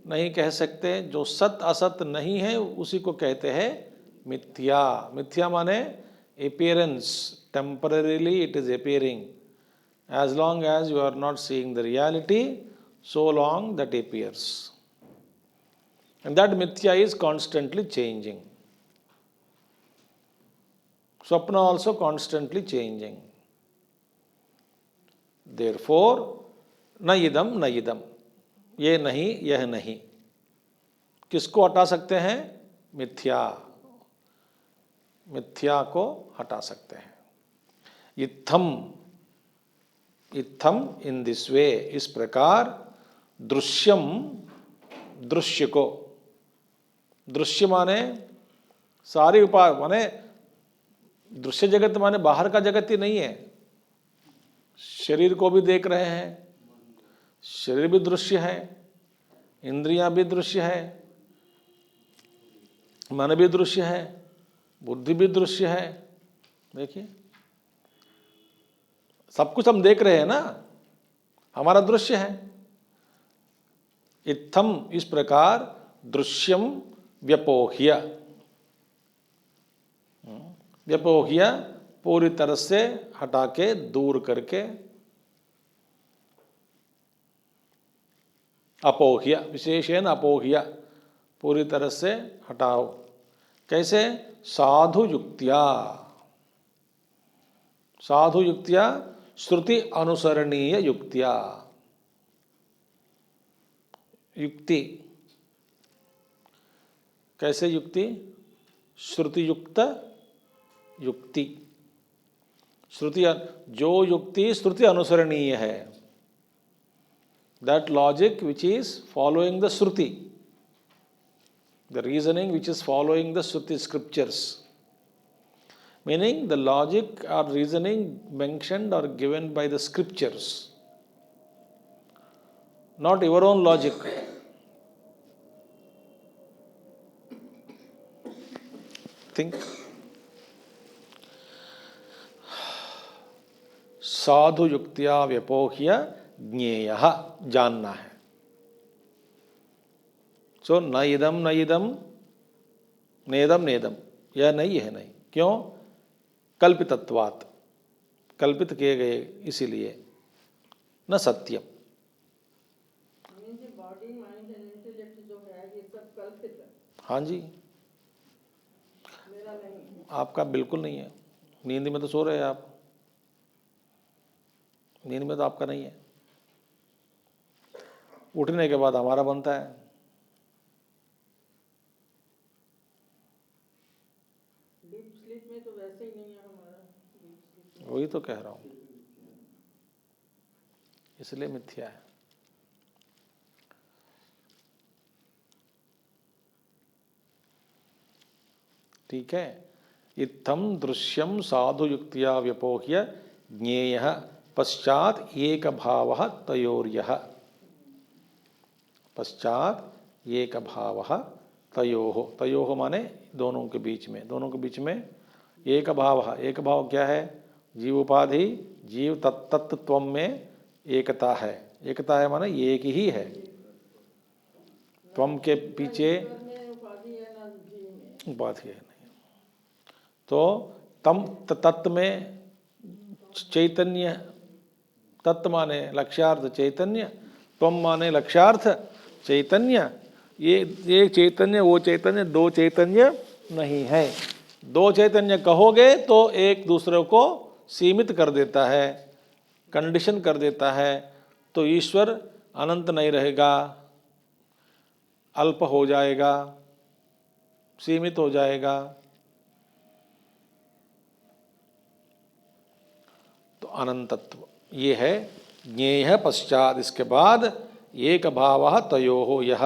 नहीं कह सकते। जो सत्य असत नहीं है उसी को कहते हैं मिथ्या। मिथ्या माने appearance, temporarily it is appearing, as long as you are not seeing the reality, so long that appears, and that mithya is constantly changing. Swapna also constantly changing. Therefore न इदम न इदम, ये नहीं यह नहीं, किसको हटा सकते हैं, मिथ्या, मिथ्या को हटा सकते हैं। इत्थम, इत्थम इन दिस वे, इस प्रकार, दृश्यम, दृश्य को, दृश्य माने सारी उपाय, माने दृश्य जगत माने बाहर का जगत ही नहीं है। शरीर को भी देख रहे हैं, शरीर भी दृश्य है, इंद्रियां भी दृश्य है, मन भी दृश्य है, बुद्धि भी दृश्य है। देखिए सब कुछ हम देख रहे हैं ना, हमारा दृश्य है। इत्थम, इस प्रकार, दृश्यम व्यपोह्य, व्यपोह्य पूरी तरह से हटा के, दूर करके, अपोह्य, विशेषण अपोह्य, पूरी तरह से हटाओ। कैसे, साधु युक्त्या, साधु युक्त्या, श्रुति अनुसरणीय युक्त्या। युक्ति कैसे, युक्ति, श्रुति युक्त युक्ति, श्रुति, जो युक्ति श्रुति अनुसरणीय है, that logic which is following the Shruti, the reasoning which is following the Shruti scriptures, meaning the logic or reasoning mentioned or given by the scriptures, not your own logic. Think. साधु युक्त्या व्यपोह्य ज्ञेयः, जानना है। सो न इदम न इदम नेदम नेदम, यह नहीं है नहीं। क्यों? कल्पितत्वात्, कल्पित किए गए इसीलिए। न सत्यम, means body mind and intellect जो है ये सब कल्पित है, हाँ जी, मेरा नहीं है। आपका बिल्कुल नहीं है। नींद में तो सो रहे हैं आप, नींद में तो आपका नहीं है। उठने के बाद हमारा बनता है। डीप स्लीप में तो वैसे ही नहीं है हमारा, डीप स्लीप में वही तो कह रहा हूं, इसलिए मिथ्या है। ठीक है। इत्थम दृश्यम साधु युक्तिया व्यपोह्य ज्ञेय पश्चात एक भाव तयोर्यः, पश्चात एक भाव तयोः, तयोः माने दोनों के बीच में, दोनों के बीच में एक भाव। एक भाव क्या है? जीव उपाधि, जीव तत्त्व में एकता है। एकता है माने एक ही है। त्वम के पीछे ईश्वर में उपाधि है ना जीव में। उपाधि है नहीं। तो तम तत्व में चैतन्य, तत्व माने लक्ष्यार्थ चैतन्य, त्वम माने लक्ष्यार्थ चैतन्य। ये चैतन्य वो चैतन्य, दो चैतन्य नहीं है। दो चैतन्य कहोगे तो एक दूसरे को सीमित कर देता है, कंडीशन कर देता है। तो ईश्वर अनंत नहीं रहेगा, अल्प हो जाएगा, सीमित हो जाएगा। तो अनंतत्व ये है ज्ञेय पश्चात, इसके बाद एक भाव तयोः, यह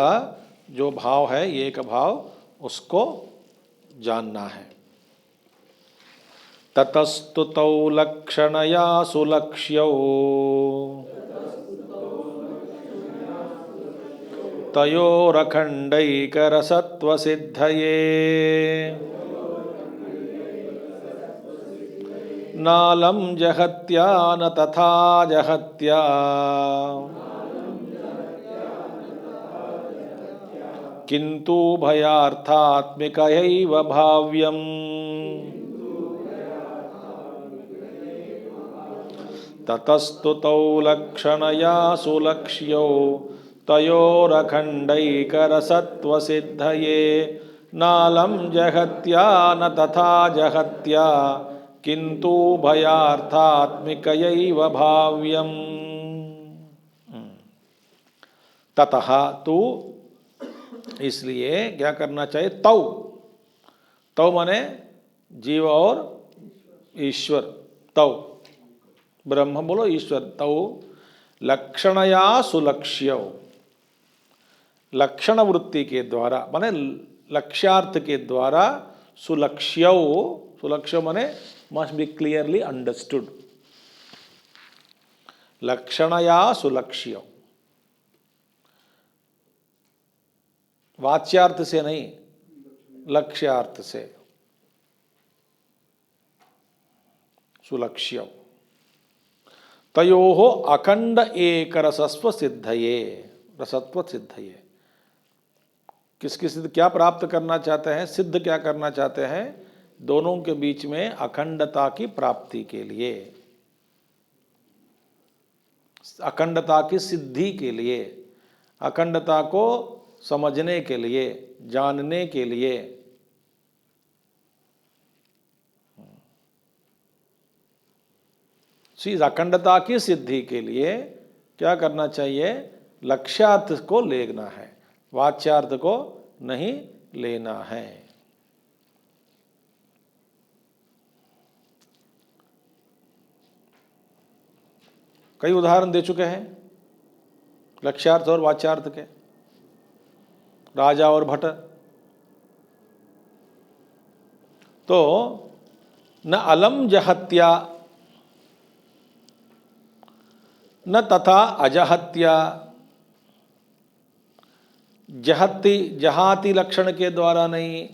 जो भाव है एक भाव, उसको जानना है। ततस्तु तौ लक्षणया सुलक्ष्यौ तयोरखण्डैकरसत्वसिद्धये नालं जहत्या न तथा जहत्या किन्तु भयार्थात्मिकयैव भाव्यम्। ततस्तु तौ लक्षणया सुलक्ष्यौ तयोरखण्डैकरसत्वसिद्धये नालं जहत्या न तथा जहत्या किन्तु भयार्थात्मिकयैव भाव्यम्। ततः तू, इसलिए क्या करना चाहिए? तौ, तौ माने जीव और ईश्वर, तौ ब्रह्म बोलो ईश्वर, तौ लक्षणया सुलक्ष्य, लक्षण वृत्ति के द्वारा माने लक्ष्यार्थ के द्वारा, सुलक्ष्य, सुलक्ष्य माने मस्ट बी क्लियरली अंडरस्टूड। लक्षणया सुलक्ष्य, वाच्यार्थ से नहीं, लक्ष्यार्थ से सुलक्ष्य। तयोः अखंड एक रसस्व सिद्धये, रसत्व सिद्धये। किसकी सिद्ध, क्या प्राप्त करना चाहते हैं? सिद्ध क्या करना चाहते हैं? दोनों के बीच में अखंडता की प्राप्ति के लिए, अखंडता की सिद्धि के लिए, अखंडता को समझने के लिए, जानने के लिए। इस अखंडता की सिद्धि के लिए क्या करना चाहिए? लक्ष्यार्थ को लेना है, वाच्यार्थ को नहीं लेना है। कई उदाहरण दे चुके हैं लक्ष्यार्थ और वाच्यार्थ के, राजा और भट। तो न अलम जहत्या न तथा अजहत्या, जहती जहाती लक्षण के द्वारा नहीं,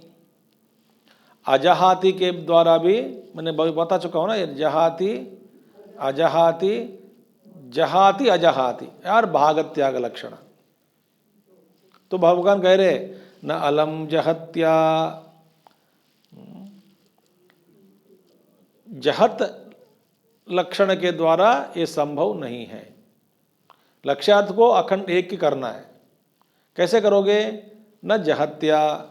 अजहाती के द्वारा भी मैंने बता चुका हूं ना, ये जहाती अजहाती, जहाती अजहाती यार भाग त्याग लक्षण, तो भगवान कह रहे न अलम जहत्या, जहत लक्षण के द्वारा ये संभव नहीं है। लक्ष्यार्थ को अखंड एक ही करना है। कैसे करोगे? न जहत्या,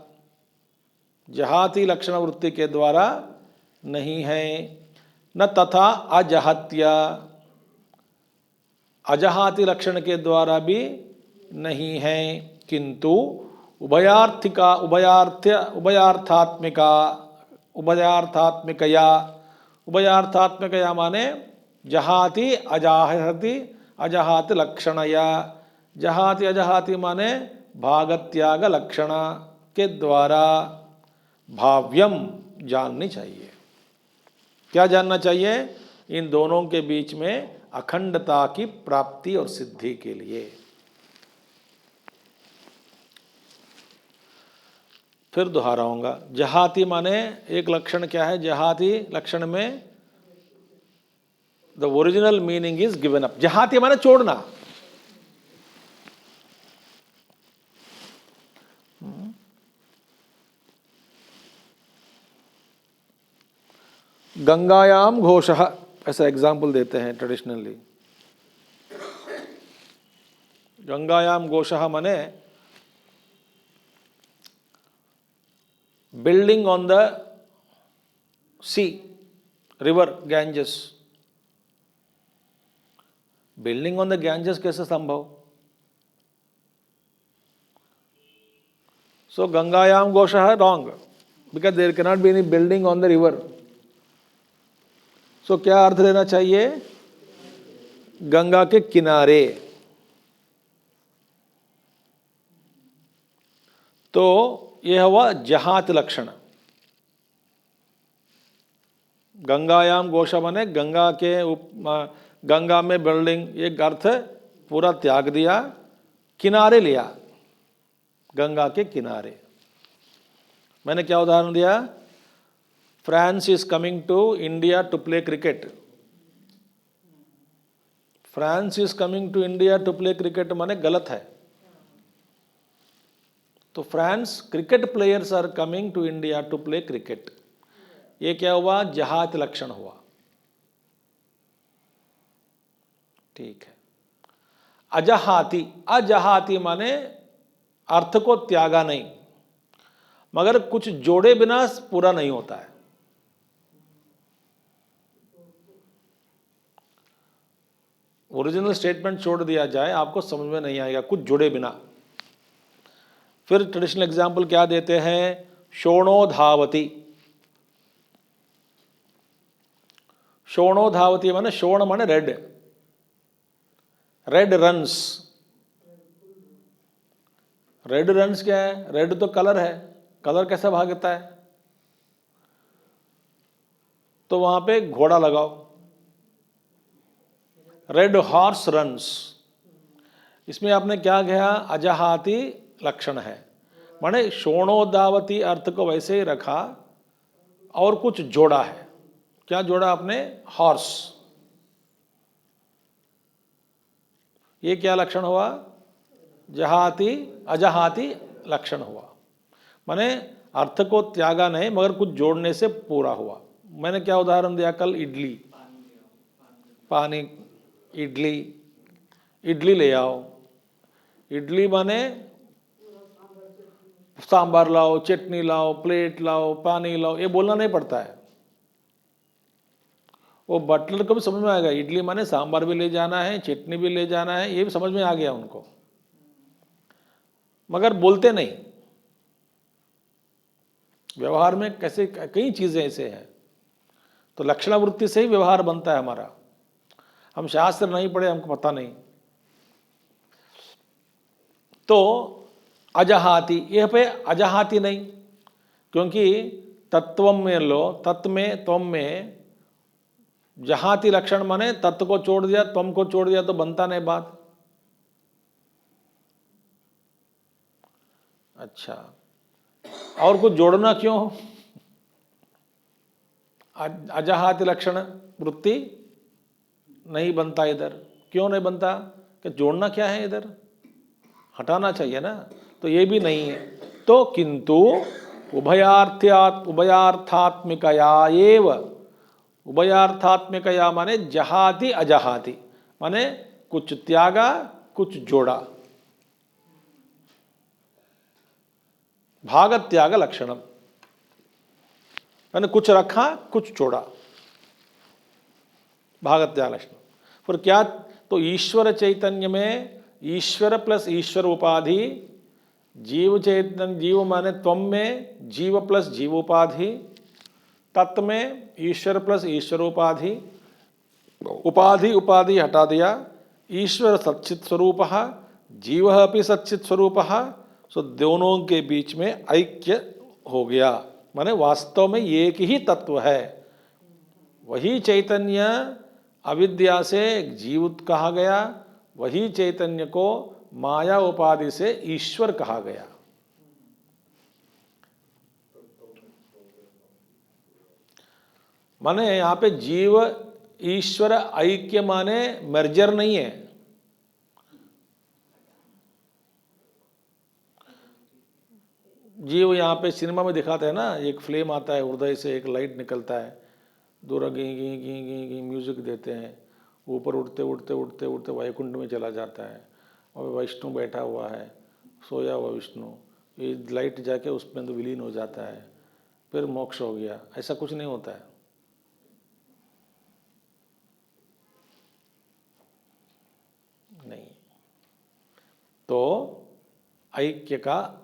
जहाती लक्षण वृत्ति के द्वारा नहीं है, न तथा अजहत्या, अजहाती लक्षण के द्वारा भी नहीं है, किंतु उभयार्थिका उभयार्थात्मिकया, उभयार्थात्मिकया माने जहाति अजहाति, अजहाति लक्षणया, जहाति अजहाति माने भागत्याग लक्षण के द्वारा भाव्यम जाननी चाहिए। क्या जानना चाहिए? इन दोनों के बीच में अखंडता की प्राप्ति और सिद्धि के लिए। फिर दोहराऊंगा, जहाती माने एक लक्षण क्या है? जहाती लक्षण में the original meaning is given up. जहाती माने छोड़ना। गंगायाम घोषः, ऐसा एग्जाम्पल देते हैं ट्रेडिशनली। गंगायाम घोषः माने building on the see, river Ganges. Building on the Ganges कैसे संभव? सो गंगायाम घोषः wrong, because there can not be any building on the river. So क्या अर्थ लेना चाहिए? गंगा के किनारे। तो यह हुआ जहात लक्षण। गंगायाम घोष बने गंगा के गंगा में बिल्डिंग, एक अर्थ पूरा त्याग दिया, किनारे लिया, गंगा के किनारे। मैंने क्या उदाहरण दिया? France is coming to India to play cricket. France is coming to India to play cricket माने गलत है। तो France cricket players are coming to India to play cricket, ये क्या हुआ? जहात लक्षण हुआ। ठीक है। अजहाती, अजहाती माने अर्थ को त्यागा नहीं, मगर कुछ जोड़े बिना पूरा नहीं होता है। ओरिजिनल स्टेटमेंट छोड़ दिया जाए आपको समझ में नहीं आएगा, कुछ जुड़े बिना। फिर ट्रेडिशनल एग्जाम्पल क्या देते हैं? शोणो धावती। शोणो धावती माने शोण माने red, red runs. Red runs क्या है? रेड तो कलर है, कलर कैसा भागता है? तो वहां पे घोड़ा लगाओ, रेड हॉर्स रन्स। इसमें आपने क्या कहा? अजहाती लक्षण है, माने शोणोदावती अर्थ को वैसे ही रखा और कुछ जोड़ा है। क्या जोड़ा आपने? हॉर्स। ये क्या लक्षण हुआ? जहाती अजहाती लक्षण हुआ, माने अर्थ को त्यागा नहीं मगर कुछ जोड़ने से पूरा हुआ। मैंने क्या उदाहरण दिया कल? इडली, पानी, इडली, इडली ले आओ। इडली माने सांभर लाओ, चटनी लाओ, प्लेट लाओ, पानी लाओ, ये बोलना नहीं पड़ता है। वो बटलर को भी समझ में आएगा, इडली माने सांभर भी ले जाना है, चटनी भी ले जाना है, ये भी समझ में आ गया उनको, मगर बोलते नहीं। व्यवहार में कैसे कई चीजें ऐसे हैं। तो लक्षणावृत्ति से ही व्यवहार बनता है हमारा। हम शास्त्र नहीं पढ़े, हमको पता नहीं। तो अजहाती, यह पे अजहाती नहीं, क्योंकि तत्व में लो, तत्व में त्वम में जहाती लक्षण माने तत्व को छोड़ दिया, त्वम को छोड़ दिया तो बनता नहीं बात। अच्छा, और कुछ जोड़ना क्यों? अजहाती लक्षण वृत्ति नहीं बनता इधर। क्यों नहीं बनता? कि जोड़ना क्या है इधर? हटाना चाहिए ना। तो ये भी नहीं है। तो किंतु उभयार्थात्मिकया एव, उभयार्थात्मिकया माने जहाति अजहाति, माने कुछ त्यागा कुछ जोड़ा, भाग त्याग लक्षणम, मैंने कुछ रखा कुछ छोड़ा, भाग त्याग लक्षण। फिर क्या, तो ईश्वर चैतन्य में ईश्वर प्लस ईश्वर उपाधि, जीव चैतन्य, जीव माने त्वम में जीव प्लस जीव उपाधि, तत्व में ईश्वर प्लस ईश्वर उपाधि, उपाधि उपाधि हटा दिया, ईश्वर सच्चित स्वरूप, जीव अपि सच्चित स्वरूप, सो दोनों के बीच में ऐक्य हो गया, माने वास्तव में एक ही तत्व है। वही चैतन्य अविद्या से जीव कहा गया, वही चैतन्य को माया उपाधि से ईश्वर कहा गया। माने यहां पे जीव ईश्वर ऐक्य माने मर्जर नहीं है। जीव यहां पे सिनेमा में दिखाते हैं ना, एक फ्लेम आता है हृदय से, एक लाइट निकलता है, दूर गी गी गी गी गी म्यूजिक देते हैं, ऊपर उड़ते उड़ते उड़ते उड़ते वैकुंठ में चला जाता है, और विष्णु बैठा हुआ है, सोया हुआ विष्णु, ये लाइट जाके उसमें तो विलीन हो जाता है, फिर मोक्ष हो गया। ऐसा कुछ नहीं होता है। नहीं, तो ऐक्य का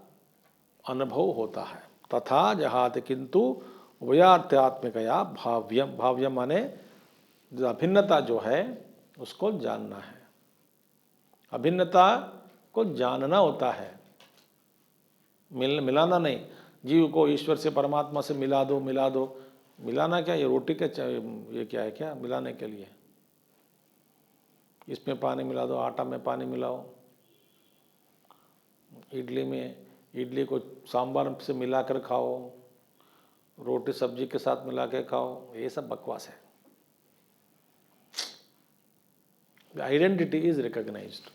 अनुभव होता है। तथा जहात किंतु उभयार्थात्मिकया भाव्यम, भाव्यम माने अभिन्नता जो है उसको जानना है, अभिन्नता को जानना होता है, मिलाना नहीं। जीव को ईश्वर से परमात्मा से मिला दो, मिला दो, मिलाना क्या, ये रोटी के ये क्या है, क्या मिलाने के लिए, इसमें पानी मिला दो, आटा में पानी मिलाओ, इडली में इडली को सांभर से मिलाकर खाओ, रोटी सब्जी के साथ मिला के खाओ, ये सब बकवास है। Identity is recognised.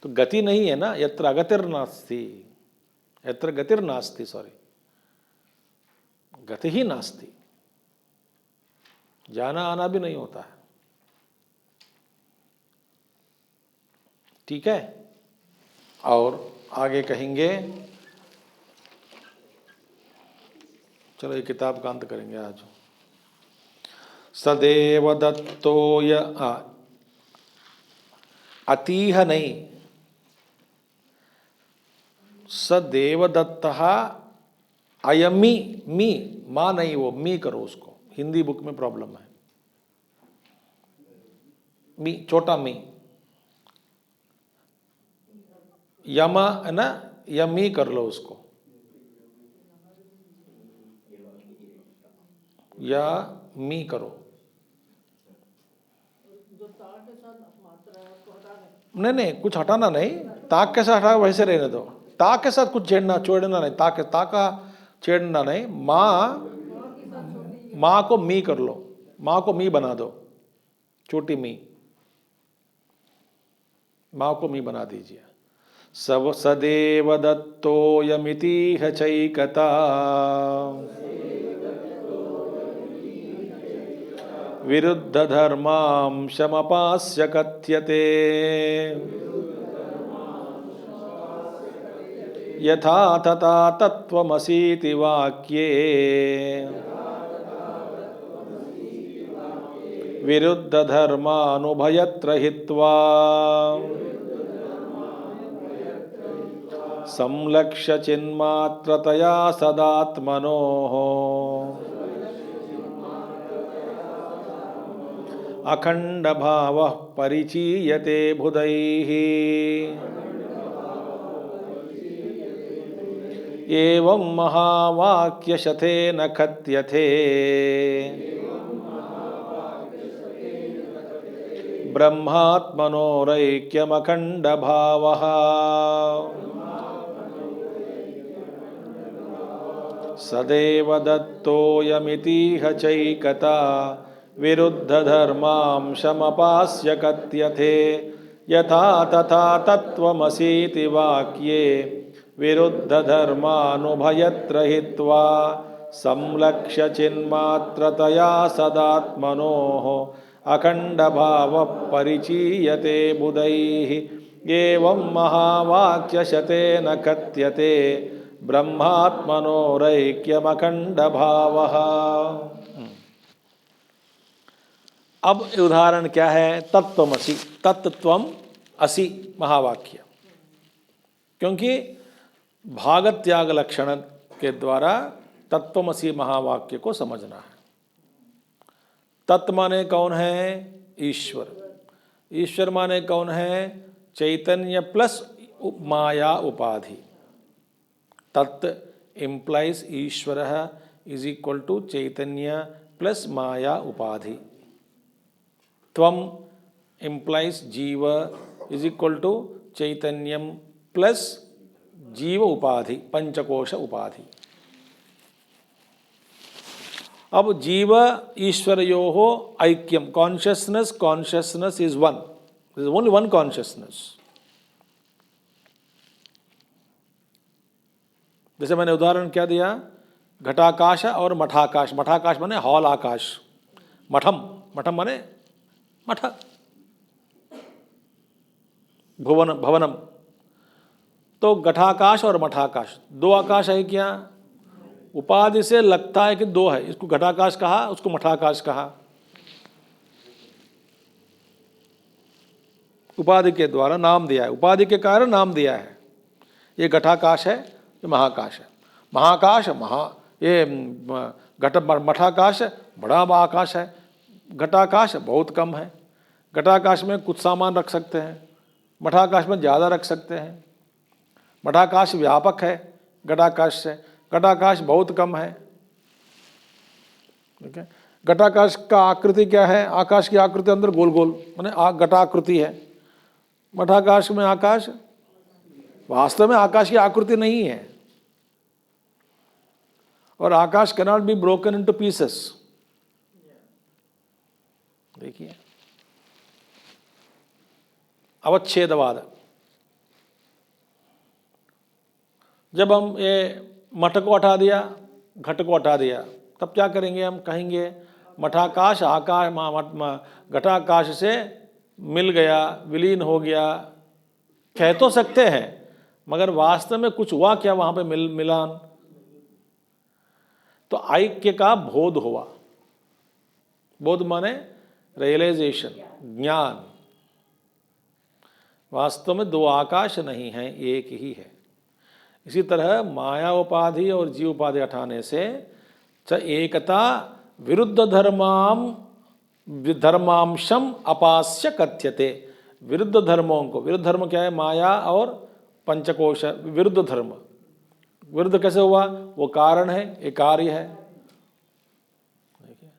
तो गति नहीं है ना, यत्र अगतिर नास्ति, यत्र गतिर नास्ति, सॉरी, गति ही नास्ति, जाना आना भी नहीं होता है। ठीक है, और आगे कहेंगे, चलो ये किताब का अंत करेंगे आज। सदैव दत्तोय, अतीह नहीं, सदैव दत्तः अयमी, मी, मां नहीं, वो मी करो उसको, हिंदी बुक में प्रॉब्लम है, मी, छोटा मी, यमा है ना, यमी कर लो उसको, या मी करो। जो ता के साथ मात्रा है उसको हटाना, नहीं नहीं, कुछ हटाना नहीं, ताक के साथ हटा, वैसे रहने दो, ताक के साथ कुछ छेड़ना छोड़ना नहीं, ताक का छेड़ना नहीं। माँ को मी कर लो, माँ को मी बना दो, छोटी मी, माँ को मी बना दीजिए। सब सदैव दत्तोयमितीह चैकता, विरुद्ध धर्मांशमपास्य कथ्यते, यथा तथा तत्त्वमसीति वाक्ये, विरुद्ध धर्मानुभयत्र हित्वा, संलक्ष्य चिन्मात्रतया सदात्मनोः, अखंड भावः परिचीयते बुधैः, एवं महावाक्यशतेन कथ्यते, ब्रह्मात्मनोरैक्यमखंड भावः, सदैव दत्तोयमितीह चैकता, विरुद्ध धर्मांशमपास्य कथ्यते, यथा तथा तत्त्वमसीति वाक्ये विरुद्धधर्मानुभयत्र हित्वा संलक्ष्य चिन्मात्रतया सदात्मनोः अखण्डभावः परिचीयते बुधैः एवं महावाक्यशतेन कथ्यते ब्रह्मात्मनोरैक्यमखण्डभावः। अब उदाहरण क्या है? तत्त्वमसि, तत्त्वम असि महावाक्य। क्योंकि भाग त्याग लक्षण के द्वारा तत्त्वमसि महावाक्य को समझना है। तत्व माने कौन है? ईश्वर। ईश्वर माने कौन है? चैतन्य प्लस माया उपाधि। तत् implies ईश्वर इज इक्वल टू चैतन्य प्लस माया उपाधि। त्वम implies जीव इज इक्वल टू चैतन्यम प्लस जीव उपाधि, पंचकोश उपाधि। अब जीव ईश्वरयोः ऐक्यम, consciousness, consciousness is one, there is only one consciousness। जैसे मैंने उदाहरण क्या दिया? घटाकाश और मठाकाश। मठाकाश माने हॉल आकाश, मठम, मठम माने मठ, भुवन, भवनम। तो घटाकाश और मठाकाश दो आकाश है क्या? उपाधि से लगता है कि दो है, इसको घटाकाश कहा, उसको मठाकाश कहा। उपाधि के द्वारा नाम दिया है, उपाधि के कारण नाम दिया है। ये घटाकाश है, ये महाकाश है। महाकाश ये मठाकाश बड़ा आकाश है, घटाकाश बहुत कम है। घटाकाश में कुछ सामान रख सकते हैं, मठाकाश में ज़्यादा रख सकते हैं। मठाकाश व्यापक है घटाकाश से, घटाकाश बहुत कम है। ठीक है। घटाकाश का आकृति क्या है? आकाश की आकृति अंदर गोल गोल माने घटाकृति है। मठाकाश में आकाश वास्तव में आकाश की आकृति नहीं है, और आकाश can not be broken into pieces. देखिए अवच्छेदवाद। जब हम ये मठ को हटा दिया, घट को हटा दिया, तब क्या करेंगे? हम कहेंगे मठाकाश आकाश घटाकाश से मिल गया, विलीन हो गया। कह तो सकते हैं, मगर वास्तव में कुछ हुआ क्या वहां पे? मिलान। तो ऐक्य का बोध हुआ। बोध माने रियलाइजेशन, ज्ञान। वास्तव में दो आकाश नहीं है, एक ही है। इसी तरह माया उपाधि और जीव उपाधि हटाने से एकता विरुद्ध धर्मांशम अपास्य कथ्यते। विरुद्ध धर्मों को, विरुद्ध धर्म क्या है? माया और पंचकोश, विरुद्ध धर्म। विरुद्ध कैसे हुआ? वो कारण है, एक कार्य है। देखिए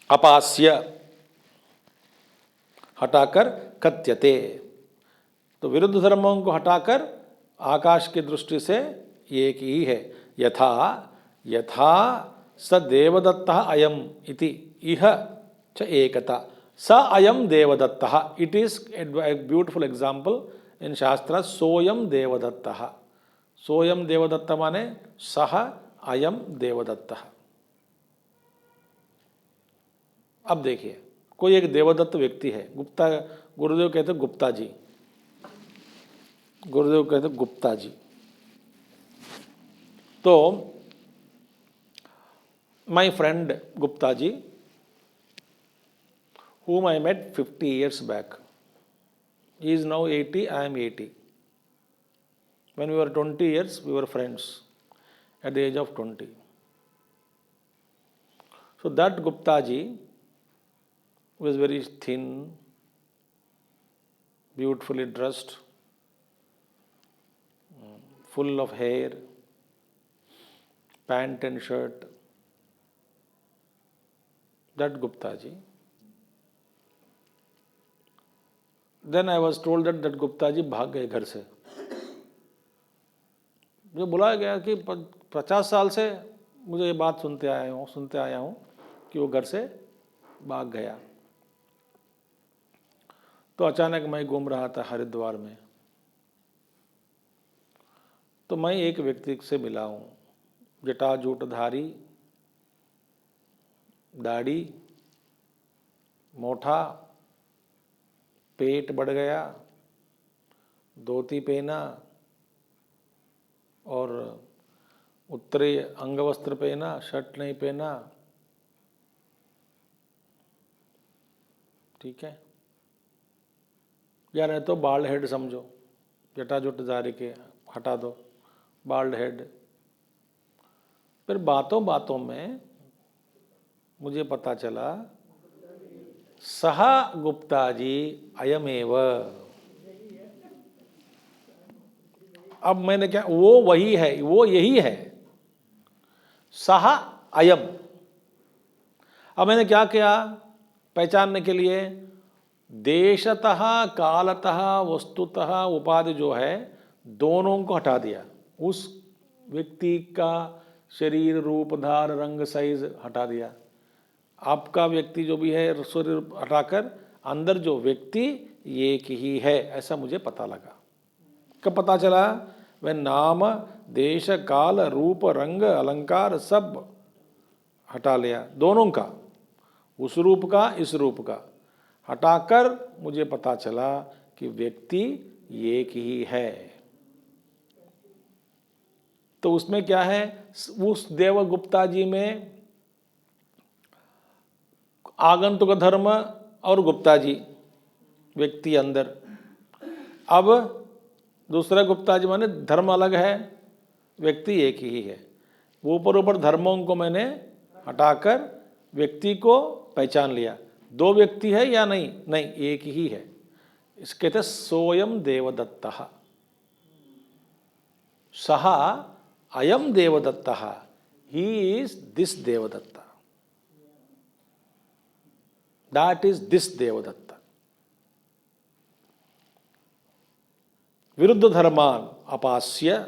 अपास्य हटाकर कथ्यते। तो विरुद्ध धर्मों को हटाकर आकाश की दृष्टि से एक ही है। यथा यथा स देवदत्तः अयम इति इह च एकता स अयम देवदत्तः। It is a beautiful example in shastra. सोयम देवदत्तः। सोयम देवदत्त माने सह अयम देवदत्तः। अब देखिए कोई एक देवदत्त व्यक्ति है, गुप्ता, गुरुदेव कहते गुप्ता जी, गुरुदेव कहते गुप्ता जी। तो my friend Gupta ji, whom I met 50 years back, he is now 80, I am 80. When we were 20 years, we were friends at the age of 20. So that Gupta ji was very thin, beautifully dressed, full of hair, pant and shirt. That Gupta ji. Then I was told that Gupta ji भाग गए घर से। मुझे बुलाया गया कि 50 साल से मुझे ये बात सुनते आया हूँ कि वो घर से भाग गया। तो अचानक मैं घूम रहा था हरिद्वार में, तो मैं एक व्यक्ति से मिला हूँ, जटाजूटधारी, दाढ़ी, मोटा, पेट बढ़ गया, धोती पहना और उत्तरी अंग वस्त्र पहना, शर्ट नहीं पहना, ठीक है, या नहीं तो बाल्ड हेड समझो, जटाजूटधारी के हटा दो बाल्ड हेड। फिर बातों बातों में मुझे पता चला सह गुप्ता जी अयमेव। अब मैंने क्या, वो वही है, वो यही है, सह अयम। अब मैंने क्या किया पहचानने के लिए, देशतः कालतः वस्तुतः उपाधि जो है दोनों को हटा दिया। उस व्यक्ति का शरीर रूप धार रंग साइज हटा दिया, आपका व्यक्ति जो भी है शरीर हटाकर अंदर जो व्यक्ति एक ही है, ऐसा मुझे पता लगा। कब पता चला? वह नाम देश काल रूप रंग अलंकार सब हटा लिया, दोनों का, उस रूप का इस रूप का हटाकर मुझे पता चला कि व्यक्ति एक ही है। तो उसमें क्या है, उस देवगुप्ता जी में आगंतुक धर्म और गुप्ता जी व्यक्ति अंदर। अब दूसरा गुप्ता जी माने धर्म अलग है, व्यक्ति एक ही है। ऊपर ऊपर धर्मों को मैंने हटाकर व्यक्ति को पहचान लिया। दो व्यक्ति है या नहीं? नहीं, एक ही है। इसके कहते सोयम देवदत्तः, सह अयम देवदत्तः, he is this Devadatta, that is this Devadatta. विरुद्ध धर्मान अपास्य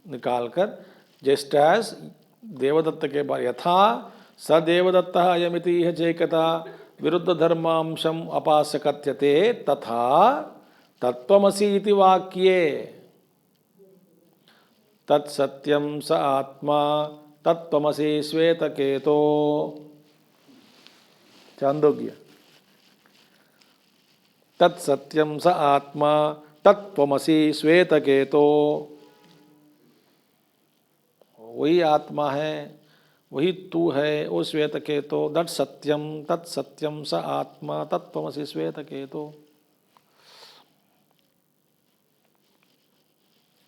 निकालकर, जस्ट एज देवदत्त के बाद यथा स देवदत्तः अयमिति इह चेकता विरुद्ध धर्मांशम अपास्य कथ्यते, तथा तत्त्वमसि इति वाक्ये तत्सत्यम स आत्मा तत्त्वमसि श्वेतकेतो। चांदोग्य, तत्सत्यम स आत्मा तत्त्वमसि श्वेतकेतो, वही आत्मा है, वही तू है, वो श्वेतकेतो। दट सत्यम तत्सत्यम स आत्मा तत्त्वमसि श्वेतकेतो।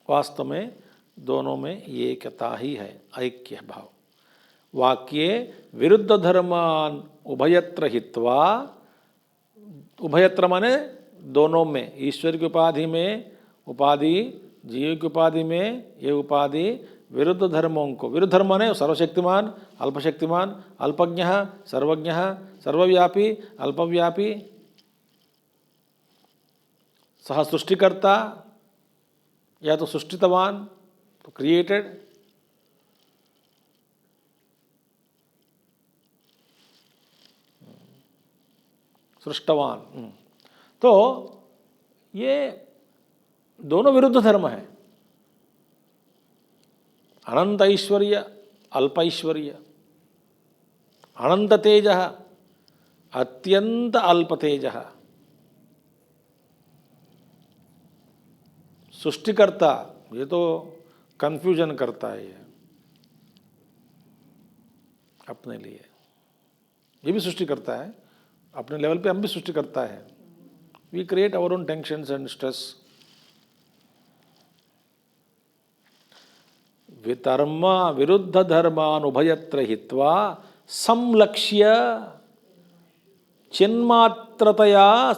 वास्तव में दोनों में एकता ही है, ऐक्य भाव। वाक्ये विरुद्ध धर्मान उभयत्र हित्वा, उभयत्र माने दोनों में, ईश्वर की उपाधि में उपाधि, जीव की उपाधि में ये उपाधि, विरुद्ध धर्मों को, विरुद्ध धर्म माने सर्वशक्तिमान अल्पशक्तिमान, अल्पज्ञ सर्वज्ञ, सर्वव्यापी अल्पव्यापी, सह सृष्टिकर्ता या तो सृष्टितवान तो क्रिएटेड, सृष्टवान। तो ये दोनों विरुद्ध धर्म है, अनंत ऐश्वर्य अल्प ऐश्वर्य, अनंत तेज अत्यंत अल्प तेज, सृष्टिकर्ता, ये तो कंफ्यूजन करता है ये अपने लिए, ये भी सृष्टि करता है अपने लेवल पे, हम भी सृष्टि करता है। We create our own tensions and stress. विधर्म विरुद्ध धर्मान उभयत्र हित्वा संलक्ष्य चिन्मात्रतया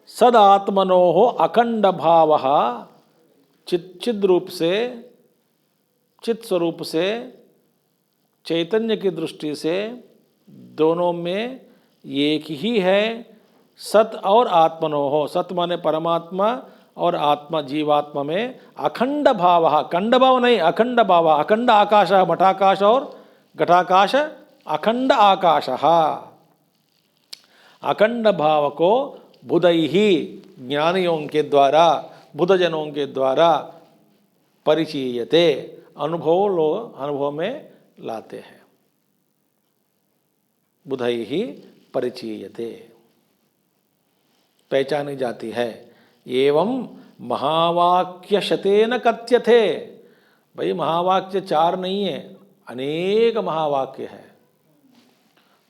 सदात्मनोः अखंड भाव, चिद रूप से, चित स्वरूप से, चैतन्य की दृष्टि से दोनों में एक ही है। सत और आत्मनो हो, सत माने परमात्मा और आत्मा जीवात्मा में अखंड भाव, खंड भाव नहीं, अखंड भाव, अखंड आकाश, मठाकाश और घटाकाश, अखंड आकाश, अखंड भाव को बुधैहि ज्ञानियों के द्वारा, बुधजनों के द्वारा परिचीयते, अनुभव में लाते हैं। बुधैहि परिचीयते, पहचानी जाती है। एवं महावाक्य शतेन कथ्यते, भाई महावाक्य 4 नहीं है, अनेक महावाक्य है।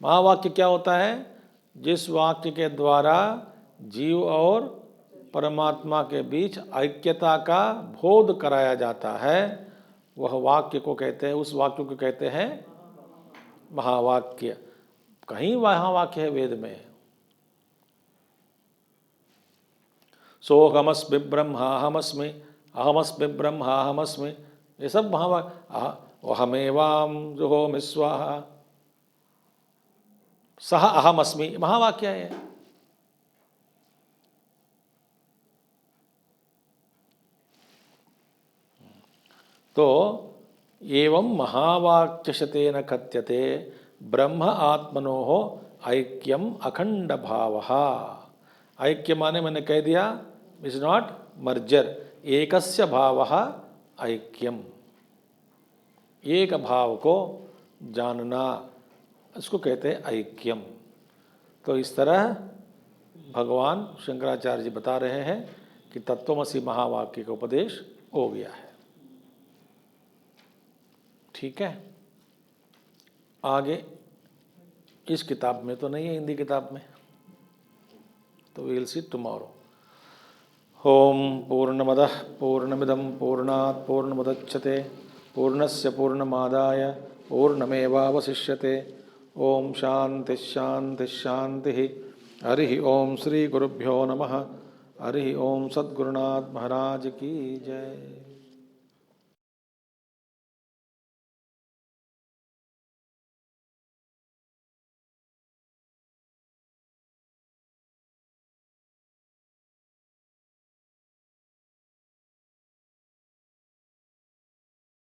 महावाक्य क्या होता है? जिस वाक्य के द्वारा जीव और परमात्मा के बीच ऐक्यता का बोध कराया जाता है, वह वाक्य को कहते हैं, उस वाक्य को कहते हैं महावाक्य। कहीं महावाक्य है वेद में, सोऽहमस्मि ब्रह्माहमस्मि, अहमस्मि ब्रह्माहमस्मि, ये सब महावाक्य। अहमेवां जुहोमि स्वाहा, सह अहमस्मि, महावाक्य है। तो एवं महावाक्यशतेन कथ्यते ब्रह्म आत्मनोः ऐक्यम अखंड भावः। ऐक्य माने मैंने कह दिया, इज नॉट मर्जर, एकस्य भावः ऐक्यम, एक भाव को जानना, इसको कहते हैं ऐक्यम। तो इस तरह भगवान शंकराचार्य जी बता रहे हैं कि तत्वमसि महावाक्य का उपदेश हो गया है। ठीक है, आगे इस किताब में तो नहीं है, हिंदी किताब में, तो वी विल सी टुमारो। ओम पूर्णमदः पूर्णमिदं पूर्णात् पूर्णमुदच्यते पूर्णस्य पूर्णमादाय पूर्णमेवावशिष्यते। ओम शांति शांति शांति। हरि ओम श्री गुरुभ्यो नमः। हरि ओम सद्गुरुनाथ महाराज की जय।